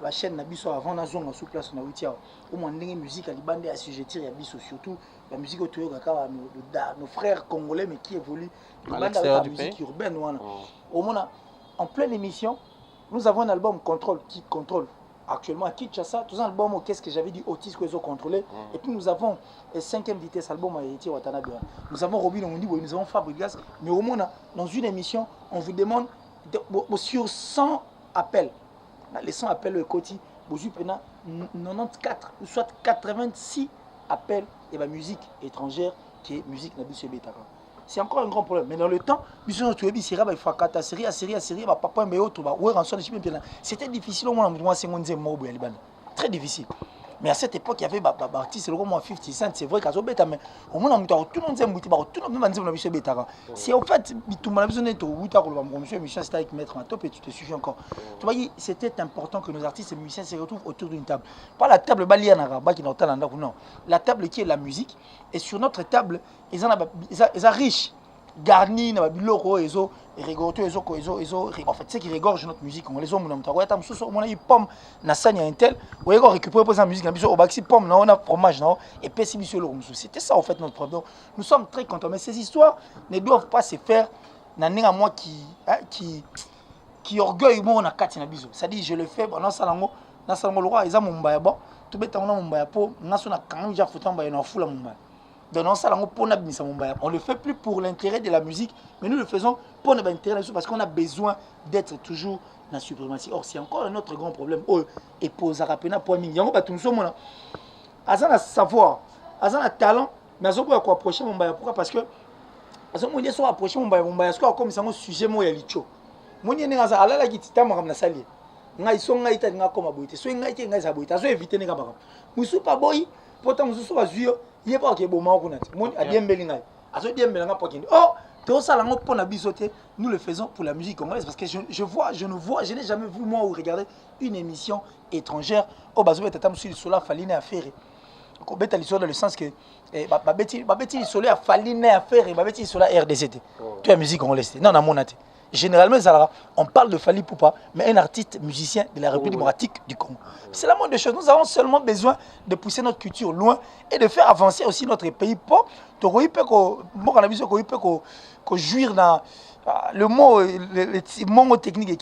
la chaîne na biso avant na zone sous place na 8 au moins ndenge musique alibande assujettir ya biso surtout la musique autour nos frères congolais mais qui évoluent à l'extérieur du musique pays urbaine au moins en pleine émission nous avons un album Contrôle qui contrôle actuellement à Kinshasa, tous un album, qu'est-ce que j'avais dit, Otis Kwezo contrôlé. Et puis nous avons le 5e vitesse album à Héritier Watanabe. Nous avons Robin Omundi, nous avons Fabregas. Mais au moins, dans une émission, on vous demande sur 100 appels, les 100 appels le côté, vous avez 94 ou soit 86 appels et la musique étrangère qui est musique Nabusé Betara. C'est encore un grand problème. Mais dans le temps, c'était difficile au moins très difficile. Mais à cette époque, il y avait des artistes, le moment 50 Cent, c'est vrai qu'à Beta, mais au moins, tout le monde aime tout le monde aime. C'est en fait, tout le monde a besoin d'être avec Maître Matop et tu te suffis encore. Tu vois, c'était important que nos artistes et musiciens se retrouvent autour d'une table. Pas la table Baliana, non. La table qui est la musique. Et sur notre table, ils sont riches. Garni na biloko ezo rigoto ezo en fait c'est qui regorge notre musique on les hommes on a mususu on a pomme na sanya intel on a récupérer pour sa musique na biso au baxi pomme na on a fromage na et pesi biso le mususu c'était ça en fait notre problème. Nous sommes très contents mais ces histoires ne doivent pas se faire na ninga moi qui orgueille moi on a kati na biso ça dit je le fais dans salango le roi eza mumbaya bon tout beta on a mumbaya po naso na quand ja fotamba na fula mumbaya. On le fait plus pour l'intérêt de la musique, mais nous le faisons pour l'intérêt de la musique parce qu'on a besoin d'être toujours dans la suprématie. Or, c'est encore un autre grand problème. Et pour Zarapena, pour Ming, il y a un savoir, un talent, mais il faut approcher mon bail. Pourquoi? Parce que il faut approcher mon bail comme c'est un sujet moi licho. Moi, il y a un alala qui t'a marre na sali. Ngai so ngai ta nga koma boite. So ngai te ngai za boite. So éviter nga ba. Musu pa boy, pourtant musu so azuyo. Il n'y a pas de bon moment. Nous le faisons pour la musique congolaise parce que je n'ai jamais vu moi regarder une émission étrangère au bazo tata sur le sola faline à faire. Ko beta l'histoire dans le sens que ba beti sola a faline à faire ba beti sola RDCT. Tu la musique congolaise. Non na monate. Généralement, on parle de Fali Poupa, mais un artiste musicien de la République démocratique du Congo. C'est la moindre des choses. Nous avons seulement besoin de pousser notre culture loin et de faire avancer aussi notre pays. Pour jouir dans le mot technique et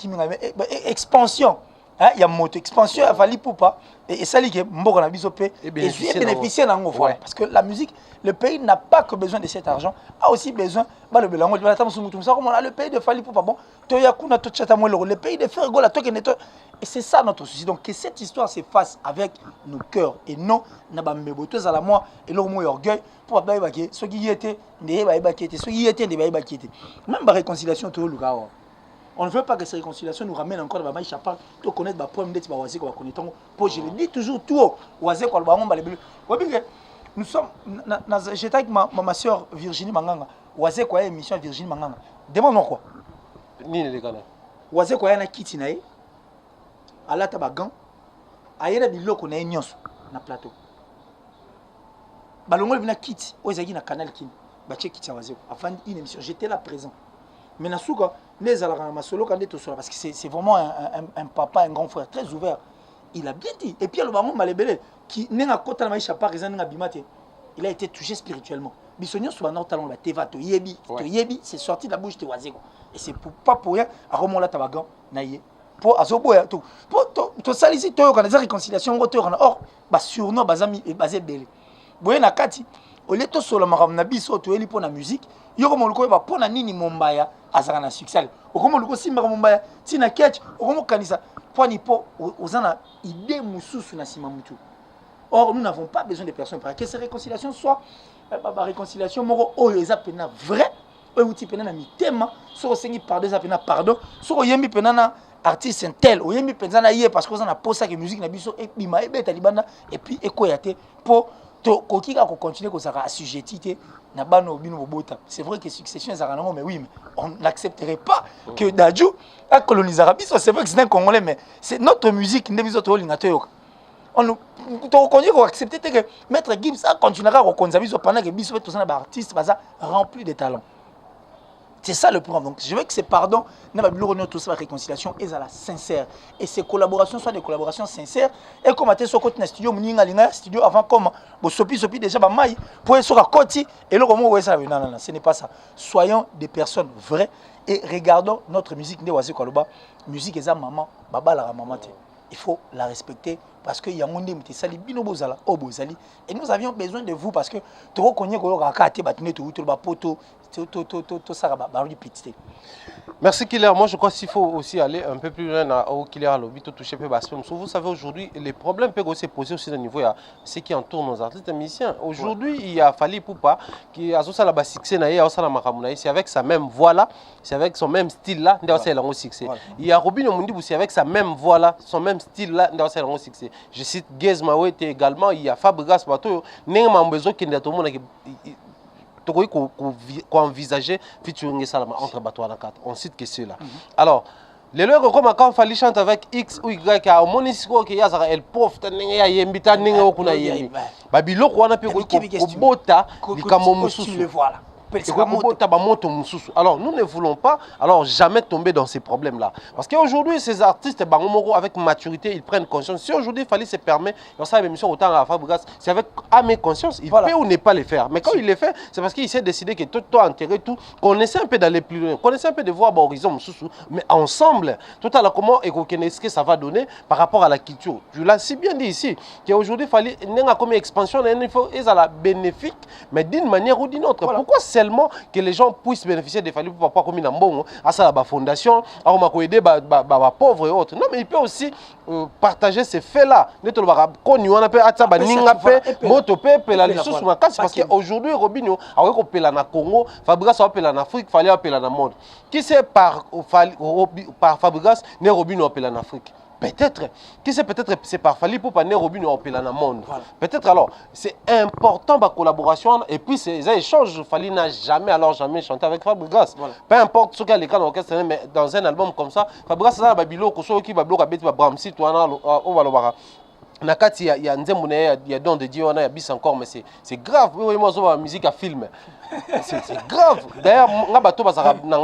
expansion. il y a moto expansion il fallait pas et ça dit que mboka na biso pe et bénéficier nango voilà parce que la musique le pays n'a pas que besoin de cet argent a aussi besoin le belango la tamu mutum ça comme on a le pays de fallait pas bon to ya kuna to chata mo le pays de faire gola to que et c'est ça notre souci donc que cette histoire s'efface avec nos cœurs et non na ba meboto za la moi et leur mo orgueil pour ba ba ke so qui était ndé ba ba ki était so qui était ndé ba ki était même ba réconciliation to lu ka. On ne veut pas que ces réconciliations nous ramènent encore dans la chapelle pour connaître le problème d'être Wazé qu'on va connaître. Pour je le dis toujours tout haut. Wazé qu'on va nous sommes. J'étais avec ma soeur Virginie Manganga. Wazé quoi émission Virginie Manganga. Demande-moi quoi. Ni les gars. Wazé quoi na kiti nae. Ala tabagan. Ayera biloko na nyonso na plateau. Balongo bina kiti. Ozaki na canal kin. Ba check kiti Wazé. Avant une émission, j'étais là présent. Mais Nasuka, parce que c'est vraiment un papa, un grand frère très ouvert. Il a bien dit. Et puis le baron Malébélé, qui n'est pas côté de la par exemple, il a été touché spirituellement. Bisogno soit notre talent la teva to yebi, c'est sorti de la bouche de Wazé. Et c'est pas pour rien à Romola Tabagan naïe. Pour azoboya tout. Pour ça ici, toi, quand les réconciliations, or, bah sur nos bazami et basé belé. Boye na kati. Au lieu de solo maram na biso to eli pour la musique yoko moluko ba pona nini mombaya azaka na succès oko moluko simba mombaya tina ketch oko kanisa poni po ozana idée mususu na sima mutu. Or nous n'avons pas besoin de personnes pour que ces réconciliations soient réconciliation moko oyo eza pena vrai oyo uti pena na mitema so sengi pardon eza pena pardon so yembi pena na artiste tel oyembi penza na ye parce que ozana posa que musique na biso et bima e beta libanda et puis ekoyate po Koki a continué à assujetti na bano bino bobota. C'est vrai que succession est à mais oui, mais on n'accepterait pas que Dadju a colonisé l'Arabie. C'est vrai que c'est un Congolais, mais c'est notre musique. On nous accepter que Maître Gibbs a continué à reconnaître pendant que Bissou est un artiste rempli de talent. C'est ça le problème. Donc je veux que ces pardons, tout ça, la réconciliation est à la sincère. Et ces collaborations soient des collaborations sincères. Et comme à tes côté dans studio, studio avant comme sopi déjà maille pour être sur la côte et le moment où ça non, ce n'est pas ça. Soyons des personnes vraies et regardons notre musique musique est maman, baba la maman. Il faut la respecter parce que Yangonde Mutesali Bino Bozala Obozali et nous avions besoin de vous parce que tu reconnais que Rakate Batine tout le bapoto tout ça Merci Killer. Moi je crois qu'il faut aussi aller un peu plus loin au Killer à l'obit toucher peu parce que vous savez aujourd'hui les problèmes peuvent aussi poser aussi au niveau à ce qui entoure nos artistes et musiciens. Aujourd'hui il y a Fally Ipupa qui a ça la succès na ya ça la makamuna c'est avec sa même voix là, c'est avec son même style là, ndio ça la succès. Il y a Robin Omundi c'est avec sa même voix là, son même style là, ndio ça la succès. Je cite Gez Mawete également, il y a Fabregas Bato, n'importe besoin qu'il n'y a tout le monde qu'on envisager featuring entre Bato à 4. On cite que cela. Alors, les lois comme quand Fally chante avec X ou Y, à mon isco qui y a elle pauvre, t'as yembita n'engue okuna yembi. Babilo quoi na pe ko bota, le voilà. Alors nous ne voulons pas jamais tomber dans ces problèmes-là. Parce qu'aujourd'hui, ces artistes, avec maturité, ils prennent conscience. Si aujourd'hui il fallait se permettre, dans sa émission autant à Fabregas, c'est avec âme et conscience, il peut ou ne pas les faire. Mais quand il les fait, c'est parce qu'il s'est décidé que tout enterré, tout, qu'on essaie un peu d'aller plus loin, qu'on essaie un peu de voir l'horizon, mais ensemble, tout à la comment et qu'on ce que ça va donner par rapport à la culture. Je l'ai si bien dit ici, qu'aujourd'hui il fallait comme expansion, il faut être bénéfique, mais d'une manière ou d'une autre. Pourquoi que les gens puissent bénéficier des Fally Ipupa comme une ambon, à ça la fondation, à aider les pauvres et autres. Non, mais il peut aussi partager ces faits-là. Parce qu'aujourd'hui, Robinho a appelé en Congo, Fabregas a appelé en Afrique, Fally a appelé en monde. Qui c'est par Fabregas, né Robinho a appelé en Afrique? Peut-être. Qui sait, peut-être c'est par Fally Ipupa né Robinho en dans le monde. Peut-être alors, c'est important la collaboration et puis ces échanges. Fally n'a jamais chanté avec Fabregas. Peu importe ce qu'il y a les cas dans l'orchestre, mais dans un album comme ça, Fabregas a babilo qui babilo a bêti Bramsi, toi on va le voir. Nakati il y a Nzemune, il y a Don de Dieu, il y a bis encore, mais c'est grave. Oui, moi je vois la musique à film. C'est grave. D'ailleurs,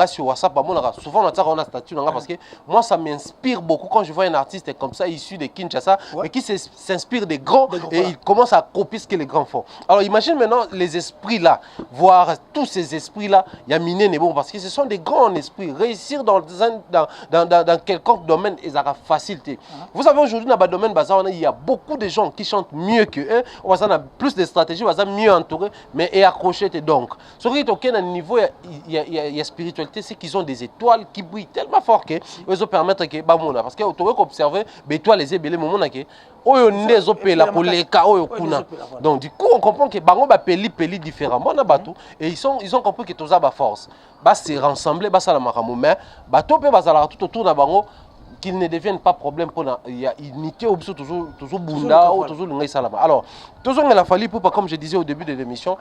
sur WhatsApp, souvent on a statut parce que moi ça m'inspire beaucoup quand je vois un artiste comme ça issu de Kinshasa, mais qui s'inspire des grands et il commence à copier ce que les grands font. Alors imagine maintenant les esprits là, voir tous ces esprits là, il y a miné bon parce que ce sont des grands esprits. Réussir dans quelconque domaine, ils auront facilité. Vous savez aujourd'hui dans le domaine il y a beaucoup de gens qui chantent mieux que eux, on a plus de stratégies, on a mieux entouré, mais et accroché donc. Sur le niveau, il y a spiritualité, c'est qu'ils ont des étoiles qui brillent tellement fort que ils permettent que parce que vous observer les étoiles les ébélés moment que donc du coup on comprend que bango ba peli différemment na bateau et ils ont compris que tous a force. Bah c'est rassembler bah ça la makamou mais bateau peut bazala tout autour na bango qu'ils ne deviennent pas problème pour la unité ou toujours bunda ou toujours l'ungai salama. Alors toujours il a fallu pour comme je disais au début de l'émission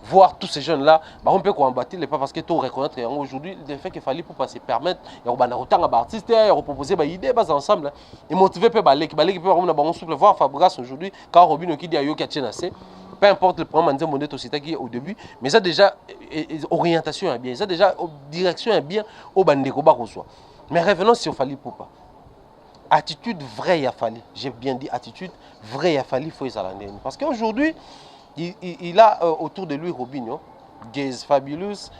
voir tous ces jeunes là bah on peut combattre les pas parce que tout reconnaître aujourd'hui le fait qu'il fallait pour pas se permettre il y a autant d'artistes il y a proposer des idées bas ensemble et motiver peu balé qui peut on a bon souple voir Fabregas aujourd'hui quand Robin qui dit ayo qui tient assez peu importe le programme de monnaie aussi qui est au début mais ça déjà orientation est bien ça déjà direction est bien au bandeko ba reçoit mais revenons sur Fally Ipupa. Attitude vraie, il a fallu. J'ai bien dit attitude vraie, il a fallu, il faut y aller. Parce qu'aujourd'hui, il a autour de lui Robinho, Gaze Fabulous,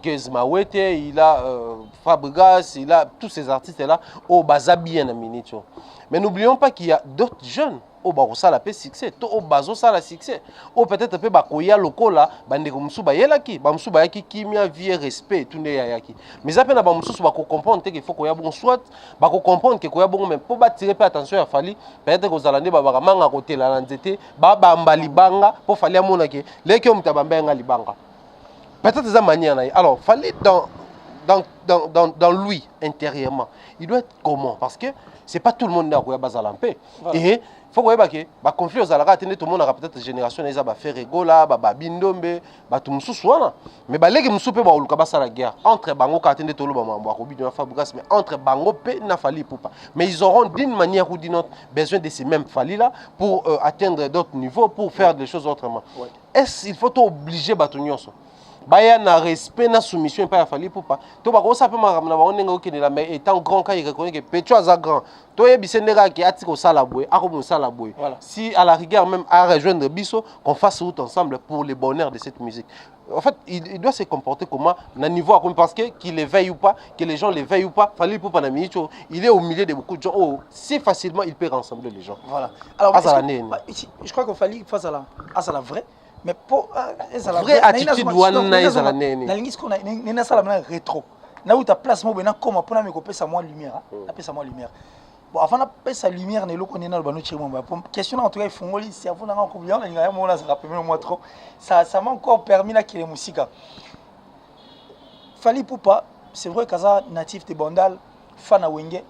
Gaze Mawete, il a Fabregas, il a tous ces artistes-là au Bazabi en miniature. Mais n'oublions pas qu'il y a d'autres jeunes au Barossa la succès, au Bazosa la succès, au peut-être peu Bakoya Lokola, Bandeko Msuba Yelaki, Bamsuba Yaki, Kimia, vie, respect, tout n'est yaki. Mais ça peine à Bamsuba Bako comprendre qu'il faut qu'il y a bon soit, Bako comprendre qu'il y a bon, mais pour tirer pas attention à Fally, peut-être que vous allez Babaramanga côté la lanzete, Baba Libanga, pour Fally à Monake, les qui ont Tabamba Libanga. Peut-être ça manière. Alors, Fally dans lui, intérieurement, il doit être comment? Parce que c'est pas tout le monde qui a Bazalampé. Et il faut que les conflits aux Alara, tout le monde a peut-être génération, ils ont fait Regola, Bindombe, tout le monde. Mais les gens qui ont la guerre entre Bango, Fabregas, mais entre Bango et Fally Ipupa. Mais ils auront d'une manière ou d'une autre besoin de ces mêmes Fally là pour atteindre d'autres niveaux, pour faire des choses autrement. Est-ce qu'il faut obliger Batunion? Baya na respect na soumission pas Fally Ipupa to ba ko sa pe ma na ba onenga okenela mais étant grand quand il reconnaît que Petro aza grand to yebisendera ki atiko sala boy ako sala boy si à la rigueur même à rejoindre biso qu'on fasse route ensemble pour le bonheur de cette musique. En fait il doit se comporter comment na niveau parce que qu'il les veille ou pas que les gens les veillent ou pas Fally Ipupa na minicho il est au milieu de beaucoup de gens si facilement il peut rassembler les gens. Voilà. Alors je crois qu'il Fally face à la vraie. Mais pour vraie attitude rétro. Na où ta place moi ben comment pour me couper ça moins lumière, appeler ça moins lumière. Bon avant d'appeler ça lumière ne lo connaît na bano chemo ba question en tout cas fongoli cerveau na encore bien na moi là ça rappelle moi trop. Ça m'a encore permis là qu'il est musique. Fally Ipupa, c'est vrai qu'aza natif de Bandal, fan à Wenge,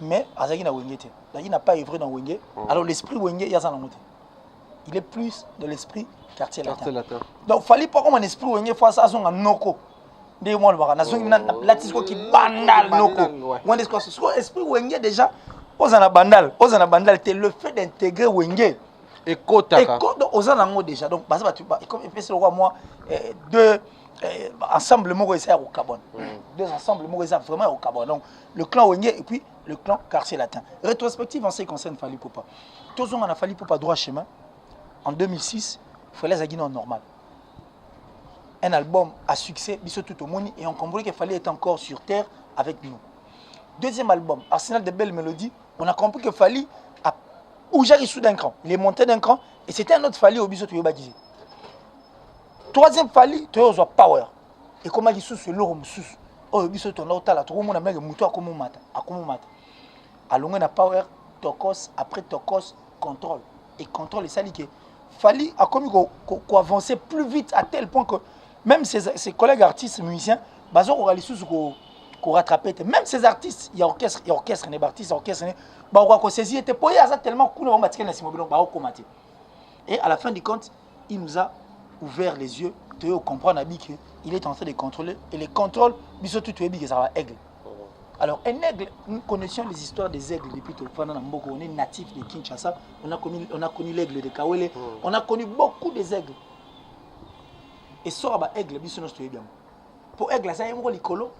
mais azaki na Wenge te. Là il n'a pas œuvré dans Wenge. Alors l'esprit Wenge il y a ça dans moté. Il est plus de l'esprit quartier latin. Donc Fally Ipupa comme un esprit où il y a fois ça son noko. Des mois le bara na son la tisco qui bandal noko. On est quoi ce esprit où il y a déjà aux bandal c'est le fait d'intégrer Wenge et kotaka. Et aux ngo déjà donc parce que comme c'est moi deux ensemble mo ça au Gabon. Deux ensemble mo ça vraiment au Gabon. Donc le clan Wenge et puis le clan quartier latin. Rétrospective en ce qui concerne Fally Ipupa. Tous on a Fally Ipupa droit chemin. En 2006, il fallait Zagino normal. Un album à succès, Biso tout au monde, et on comprenait qu'il fallait être encore sur terre avec nous. Deuxième album, Arsenal de belles mélodies, on a compris qu'il fallait Oujari sous d'un cran. Il est monté d'un cran, et c'était un autre Fally au Biso tout baptisé. Troisième Fally, tu as Power. Et comment il sous l'euro sous. Oh, Biso ton autre là, tout le monde a mis le mouton à comment mata. À l'ongé na Power, Tokos, après Tokos, contrôle. Et contrôle, et ça dit que Fally a commis qu'on avancer plus vite à tel point que même ses collègues artistes musiciens, bazo aura les sous qu'on rattraper. Même ces artistes, il y a orchestre, il y a artistes, orchestre, bah on va saisir était poyé à ça tellement qu'on va matcher la simobile, bah on commater. Et à la fin du compte, il nous a ouvert les yeux, de comprendre à qu'il est en train de contrôler et les contrôles, biso tout est que ça va aigle. Alors, un aigle, nous connaissions les histoires des aigles depuis tout le temps. On est natif de Kinshasa, on a connu l'aigle de Kawele, on a connu beaucoup des aigles. et sort ba aigle biso no stoye bien pour aigle ça yemo likolo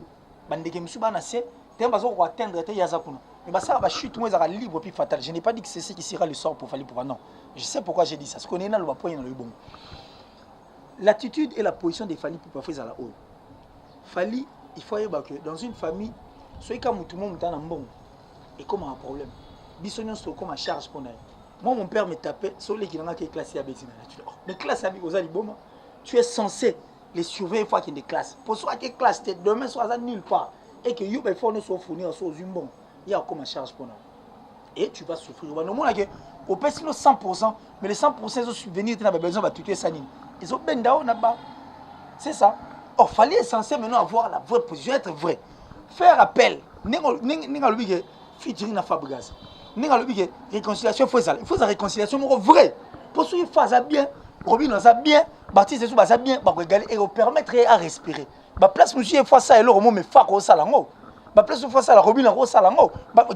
bandeke musu bana se te bazo ko atteindre te yaza kuna mais ça va chute moi ça libre puis fatal. Je n'ai pas dit que c'est ce qui sera le sort pour Fally Ipupa, non, je sais pourquoi j'ai dit ça, parce qu'on est dans le point dans le bon. L'attitude et la position des Fally Ipupa fait à la haut. Fally, il faut que dans une famille soit comme tout le monde est en bon et comme un problème bisognon c'est comme un charge pour nous. Moi mon père me tapait sur les qui n'ont pas classé à Bézina. Mais classe avec aux aliboma, tu es censé les surveiller une fois qu'il y a des classes. Pour soit que classe demain soit nulle part et que il faut nous fournir sur une bombe. Il y a comme un charge pour nous. Et tu vas souffrir. Au pire, sinon 100%, mais les 100% sont subvenir, tu n'as pas besoin de tuer ça. Ils ont bien là-bas. C'est ça. Or, il fallait censé maintenant avoir la vraie position, être vrai. Faire appel. N'est-ce featuring na Fabregas. N'est-ce réconciliation, il faut la réconciliation vraie. Pour ceux qui font ça bien, Robin ça bien, Baptiste ça bien, et permettre à respirer. La place où je fais ça, et l'homme me fait ça là. La place où je fais ça, la Robin ça là.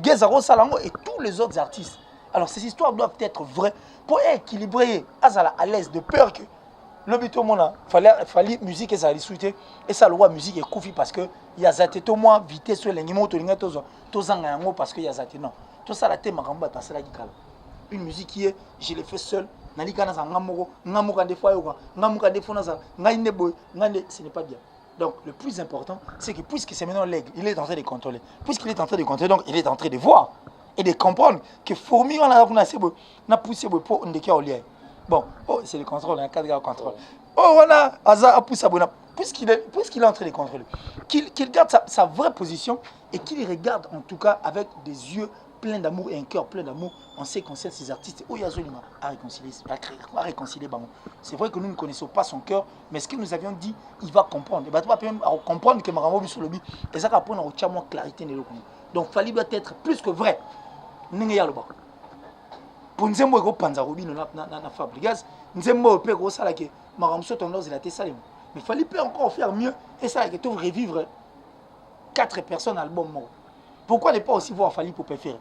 Geza ça là. Et tous les autres artistes. Alors ces histoires doivent être vraies pour équilibrer à l'aise de peur que l'objet au monde fallait musique et ça allait souhaiter et ça le roi musique est coufi parce que il y a zaté tout moins vitesse sur les nimos to linga to zanga parce que il y a zaté non tout ça la thème ramba parce que une musique qui est je l'ai fait seul nalika na ngamoko des fois ngamuka des fois na ngaine boy ngane ce n'est pas bien. Donc le plus important c'est que puisque c'est maintenant l'aigle il est en train de contrôler puisqu'il est en train de contrôler donc il est en train de voir et de comprendre que fourmi on a poussé pour on déclare au lien. Bon, oh, c'est le contrôle, un cadre de contrôle. Oh, voilà, Aza a poussé à Bona. Puisqu'il est en train de contrôler, qu'il garde sa vraie position et qu'il regarde en tout cas avec des yeux pleins d'amour et un cœur plein d'amour, on sait qu'on sait ces artistes. Oh, Yazolima a réconcilié, à réconcilier. C'est vrai que nous ne connaissons pas son cœur, mais ce que nous avions dit, il va comprendre. Il va même comprendre que Marambo sur le but, et ça va prendre au clarité. Donc, Fally doit être plus que vrai. Pour nous aimer panza Robin na Fabregas nous aimer pe ko sala ke maramso tendance la tessalem mais Fally peut encore faire mieux et ça que tu revivre 4 personnes album mort. Pourquoi ne pas aussi voir Fally pour faire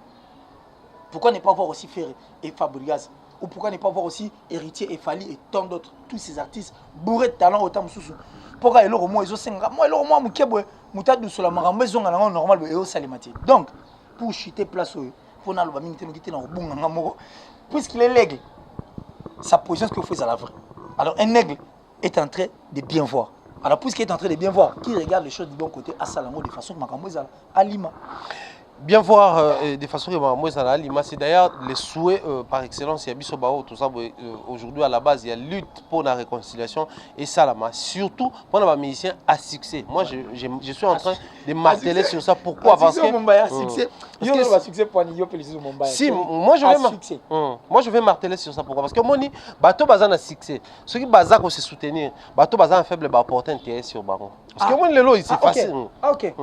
pourquoi ne pas voir aussi faire et Fabregas ou pourquoi ne pas voir aussi Héritier et Fally et tant d'autres tous ces artistes bourrés de talent autant mususu pourquoi il leur moi ils ont 5 moi leur moi mukebwe mutadu sur la marambo zonga na normal et au salimati donc pour chuter place puisqu'il est l'aigle, sa position, ce qu'il faut, c'est la vraie. Alors, un aigle est en train de bien voir. Alors, puisqu'il est en train de bien voir, qui regarde les choses du bon côté, à Salamo, de façon que Makambo est à Lima. Bien voir de façon que moi Lima, c'est d'ailleurs les souhaits par excellence. Il y a Bisobao, tout ça. Aujourd'hui, à la base, il y a lutte pour la réconciliation et Salama. Surtout pour les musiciens à succès. Moi, je suis en train de marteler sur ça. Pourquoi? Parce que si, moi je vais marteler sur ça. Pourquoi? Parce que moi, bateau bazan a succès. Ceux qui bazan se soutenir, bateau bazan faible, va apporter un intérêt sur Baron. Parce que moi, le lot, c'est facile. Ok.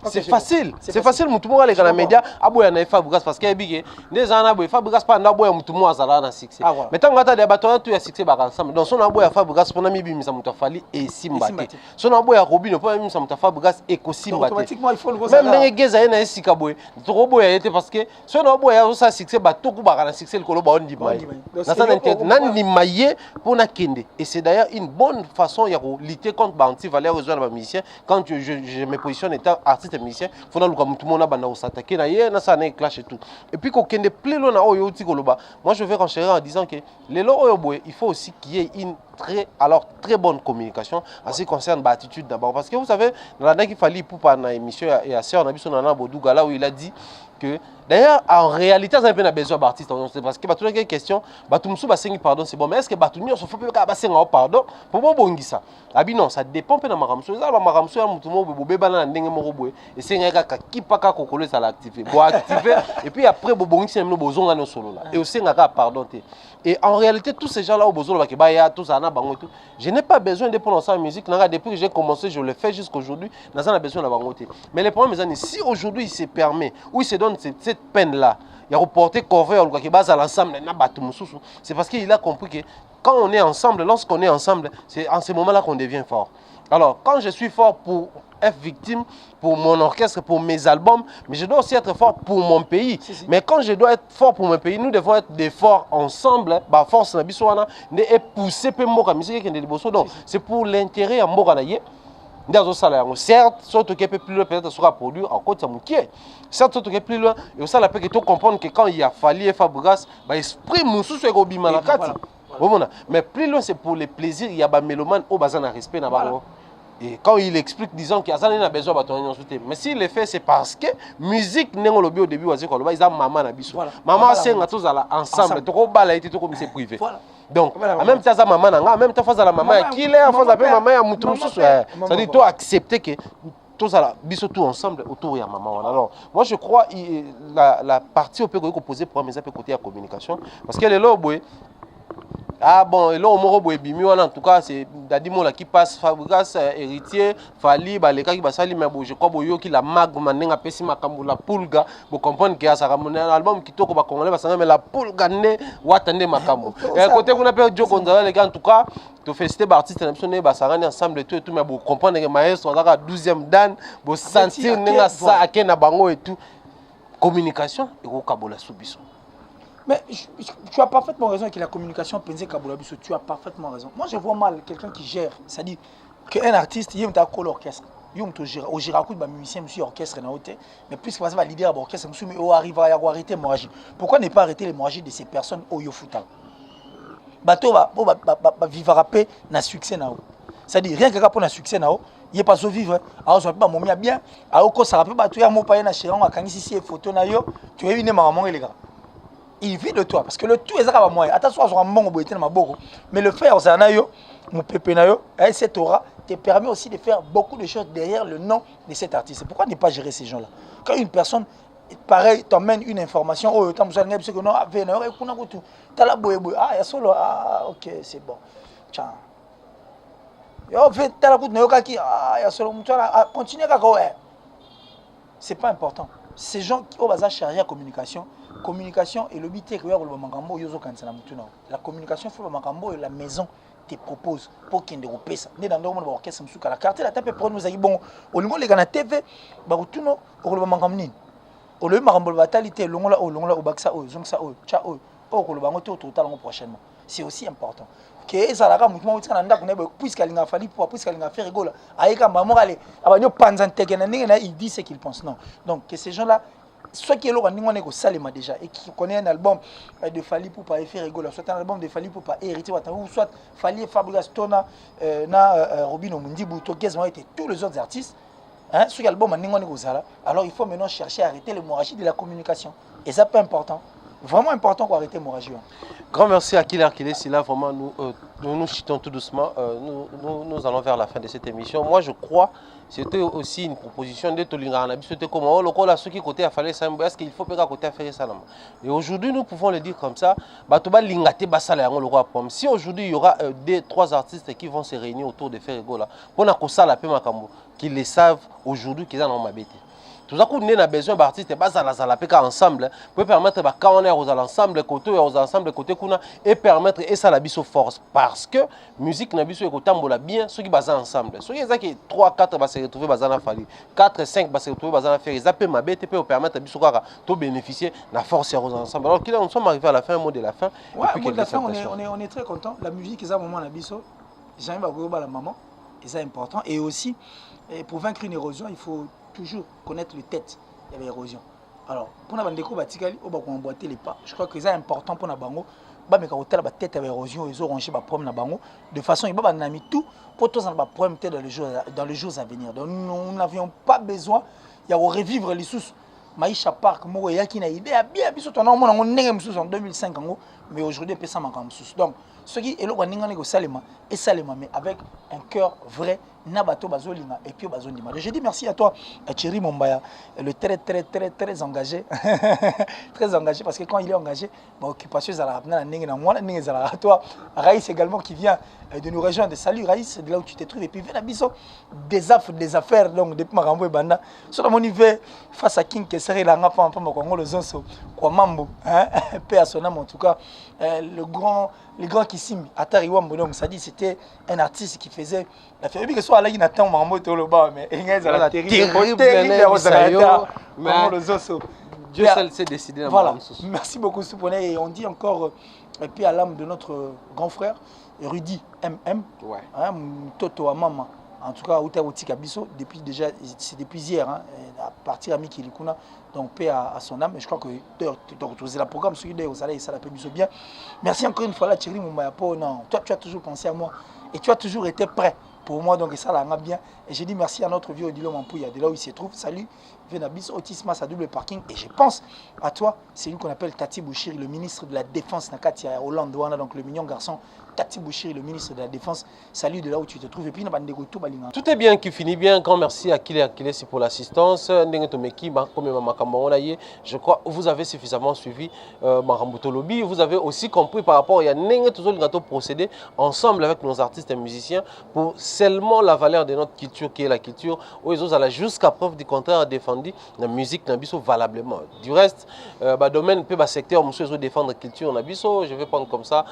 C'est facile. C'est facile. Mutumo les gars médias aboya na Fabregas parce que bigé des ans aboya Fabregas pas ndaboya mutumo azala na succès. Mais tant ngata de bateau tout ya succès ba ensemble. Donc son aboya Fabregas pour na mibi misa mutu Fally et Simbate. Son aboya Robin pour misa mutu Fabregas et ko Simbate. Automatiquement il faut le voir. Même ngeza na esika boy. To boya était parce que son aboya ça succès ba to ku ba na succès le koloba on dit mai. Na ça nan ni maillé pour na kende. Et c'est d'ailleurs une bonne façon ya lutter contre ba anti valeur rejoindre ba musicien quand je me positionne étant artiste musicien faut na luka tout le monde banda s'attaquer na hier na ça na clash et tout et puis ko kende plelo na oyo ti koloba moi je vais renchérir en disant que les lo oyo boy il faut aussi qu'il y ait une très bonne communication en ce qui concerne l'attitude d'abord parce que vous savez dans la qu'il fallait pour pas na émission et à sœur na biso na Bodouga là où il a dit que d'ailleurs en réalité ça n'a besoin d'artistes parce que tout une question batumsu ba sengi pardon c'est bon mais est-ce que batunyo se faut pas ba senga pardon pour bongisa abi non ça dépend pe na maramso ça ba maramso ya mutumo bobe bana na ndenge moko boye et senga ka kipaka kokolo ça l'activer bo activer et puis après bo bongisa no bozonga no solo là et au senga ka pardon et en réalité tous ces gens là au bozolo ba ke ba ya tous ana bango tout je n'ai pas besoin de prononcer en musique depuis que j'ai commencé je le fais jusqu'aujourd'hui n'a pas besoin d'avoir bango mais le problème c'est si aujourd'hui il se permet ou il se donne cette peine là il a reporté cover qui base à l'ensemble c'est parce qu'il a compris que quand on est ensemble lorsqu'on est ensemble c'est en ce moment là qu'on devient fort Alors, quand je suis fort pour être victime, pour mon orchestre, pour mes albums, mais je dois aussi être fort pour mon pays. Mais quand je dois être fort pour mon pays, nous devons être des forts ensemble. Bah, force na biso wana et pousser pe mboka musique qui est bosso. Donc, c'est pour l'intérêt en mboka na ye. Certes, surtout qu'il peut plus loin peut-être sera produit en côté moukier. Certes, surtout qu'il plus loin et aussi la peut que tu comprendre que quand il y a fallu et Fabregas, bah esprit moussou sur Robi Malakati. Mais plus loin c'est pour les plaisirs, il y a des mélomanes au bazar de respect na bango. Et quand il explique, disant qu'il y a besoin de bâtonner, mais s'il le fait, c'est parce que musique n'est pas le au début, ils ont maman na biso. Maman c'est tous ensemble, tout bala été tout comme c'est privé. Donc, en même temps, maman en même temps, face à la maman qui est, face à la maman à mouton, ça dit toi accepter que tous à la biso tout ensemble autour de maman. Alors, moi je crois la partie au peut poser pour mes côté à communication, parce que les lobes. Ah bon, et là, en tout cas, c'est Dadimo qui passe, Fabregas, héritier, Fali, les gars qui va salir, mais je crois que la mag, manenga, pessima, la pulga, vous comprenez que ça ramène un album qui tourne au Congolais, mais la pulga n'est pas attendez ma cambo. Et à côté, on appelle Joe Gonzalez, les gars, en tout cas, tu fais cet artiste, ça rend ensemble et tout, mais vous comprenez que maestro, on a la 12e dan, vous sentir, ça, à Ken, à Bango et tout. Communication, et au Kabola Soubiso. Mais tu as parfaitement raison que la communication pensée Kabulabiso, tu as parfaitement raison. Moi je vois mal quelqu'un qui gère, c'est-à-dire qu'un artiste, il y a un l'orchestre, il y a un giracout de musicien, monsieur orchestre, mais plus que ça va leader d'orchestre, monsieur, mais on arrive à arrêter l'hémorragie. Pourquoi ne pas arrêter l'hémorragie de ces personnes au Yofuta? Bateau va vivre à paix, na succès na. C'est-à-dire rien que pour un succès na, il est pas so vivre. Alors je pas mon bien, alors quand ça rappelle bateau ya mo pa na chéron à kanisi si photo na yo, tu es une maman les gars. Il vit de toi parce que le tout est à moi. Attention, je suis bon ma bourre. Mais le faire, c'est un ayo, mon pépé nayo, et cette aura te permet aussi de faire beaucoup de choses derrière le nom de cet artiste. Pourquoi ne pas gérer ces gens-là? Quand une personne, pareil, t'emmène une information, oh, t'as besoin de que non, ah, il solo, ah, ok, c'est bon. Tiens. Yo, fait, t'as la goutte, ah, il y a solo, continue à c'est pas important. Ces gens qui ont basé charrière communication et le but est que la communication fait le la maison te propose pour qu'il y ait des repères. Né dans le orchestre la carte la tape pour nous bon au niveau les gars TV ba tuno au le mangamni au le marambol batalité longola au baksa au zongsa au cha au le bango tout total prochainement. C'est aussi important. Que ça la gamme moi tika nda kuna puisque alinga fali pour puisque alinga faire rigola aika maman aller abanyo panzante que il dit ce qu'il pense non. Donc que ces gens-là soit qui est là on salima déjà et qui connaît un album de Fali pour pas faire rigoler, soit un album de Fali pour pas hériter ou soit Fali Fabregas Tona na Robino Mundibu Togezma et tous les autres artistes hein ce album alors il faut maintenant chercher à arrêter l'hémorragie de la communication et ça c'est important. Vraiment important pour arrêter l'hémorragie. Grand merci à Killer Kiles. Là, vraiment, nous chutons tout doucement. Nous allons vers la fin de cette émission. Moi, je crois c'était aussi une proposition de Tolinga. C'était comme ceux qui côté à faire ça. Est-ce qu'il faut pas côté à faire ça? Et aujourd'hui, nous pouvons le dire comme ça. Si aujourd'hui, il y aura 2-3 artistes qui vont se réunir autour de faire Ego là, pour qu'ils le savent aujourd'hui qu'ils en ont ma bête. Tout ça, nous avons besoin d'artistes ensemble pour permettre quand on est aux ensemble côté et permettre et ça la biso force parce que musique na biso ekotambola bien ceux qui basent ensemble ceux qui 3 4 va se retrouver bazana fali 4 5 va se retrouver bazana faire ils appellent ma bête pour permettre biso de bénéficier de la force aux ensemble. Alors qu'il nous sommes arrivés à la fin, mot de la fin. Ouais, mot de la fin, on est très content. La musique est un moment na biso jamais va la maman et c'est important et aussi pour vaincre une érosion il faut toujours connaître les têtes de l'érosion. Alors, pour nous emboîter les pas, je crois que c'est important pour nous la tête de l'érosion, ils ont rangé les problèmes de façon ils ont mis tout pour tous les problèmes dans les jours à venir. Donc, nous n'avions pas besoin de revivre les sous. Maïcha Park, moi, il y a une idée bien, en 2005, mais aujourd'hui, il y a un donc, ce qui est là, mais avec un cœur vrai, Nabato Bazolinga et puis Bazondima. Je dis merci à toi, Thierry Mombaya, le très engagé. Très engagé parce que quand il est engagé, ma occupation est à la toi, Raïs également qui vient de nous rejoindre. Salut Raïs, de là où tu te trouves. Et puis viens à Bisso, des affaires, donc depuis Marambo et Banda. Sur mon niveau, face à King, qui serait là, on va pas le zonso. Mambo, hein, paix à son âme en tout cas, le grand Kissim, Atari Wambo, donc ça dit c'était un artiste qui faisait la fait que soit là il attend Mambo tout le bas mais il y a la terrible Dieu seul s'est décidé. Voilà, merci beaucoup Souponé et on dit encore paix à l'âme de notre grand frère Rudy MM, ouais. Hein, Toto à maman. En tout cas, depuis déjà, c'est depuis hier, hein, à partir de Miki Likuna, donc paix à son âme. Et je crois que tu as retrouvé le programme, celui de Osala et ça l'a fait bien. Merci encore une fois là, Thierry Moumayapo. Non, toi, tu as toujours pensé à moi et tu as toujours été prêt pour moi, donc ça l'a bien. Et j'ai dit merci à notre vieux Odilo Mampouya, de là où il se trouve. Salut, Venabis, Autismas à double parking. Et je pense à toi, c'est lui qu'on appelle Tati Bouchiri, le ministre de la Défense, Nakatia Hollande, donc le mignon garçon. Tati Bouchiri, le ministre de la Défense, salut de là où tu te trouves. Et puis, tout est bien qui finit bien. Grand merci à Kile Akilesi pour l'assistance. Je crois que vous avez suffisamment suivi Marambuto Lobby. Vous avez aussi compris par rapport à Nenge toujours le procéder ensemble avec nos artistes et musiciens pour seulement la valeur de notre culture qui est la culture. Jusqu'à preuve du contraire défendu la musique Nabiso valablement. Du reste, domaine peut secteur monsieur défendre la culture Nabiso. Je vais prendre comme ça.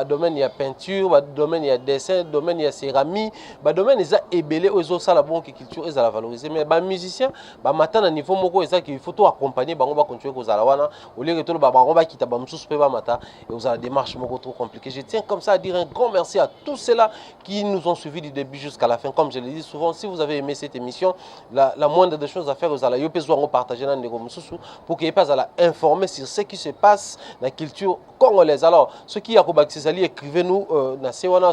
Domaine il y a peinture, domaine il y a dessin, domaine il y a céramique, domaine il y a ébélé, ça la bonne culture, ils la valoriser. Mais musicien, matin à niveau moko il faut tout accompagner, on va continuer aux alawana, au lieu de tout on va quitter matin et aux la démarche moko trop compliquée. Je tiens comme ça à dire un grand merci à tous ceux-là qui nous ont suivis du début jusqu'à la fin. Comme je le dis souvent, si vous avez aimé cette émission, la moindre des choses à faire aux alayo partager dans les pour qu'il n'y ait pas à la informer sur ce qui se passe dans la culture congolaise. Alors, ceux qui ont écrivez-nous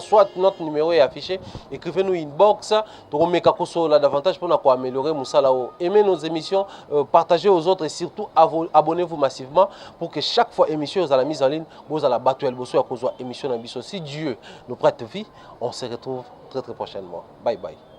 soit notre numéro est affiché, écrivez-nous inbox, davantage pour améliorer Moussala. Aimez nos émissions, partagez aux autres et surtout abonnez-vous massivement pour que chaque fois émission vous à la mise en ligne, vous à la battuelle, vous à cause émission. Si Dieu nous prête vie, on se retrouve très très prochainement. Bye bye.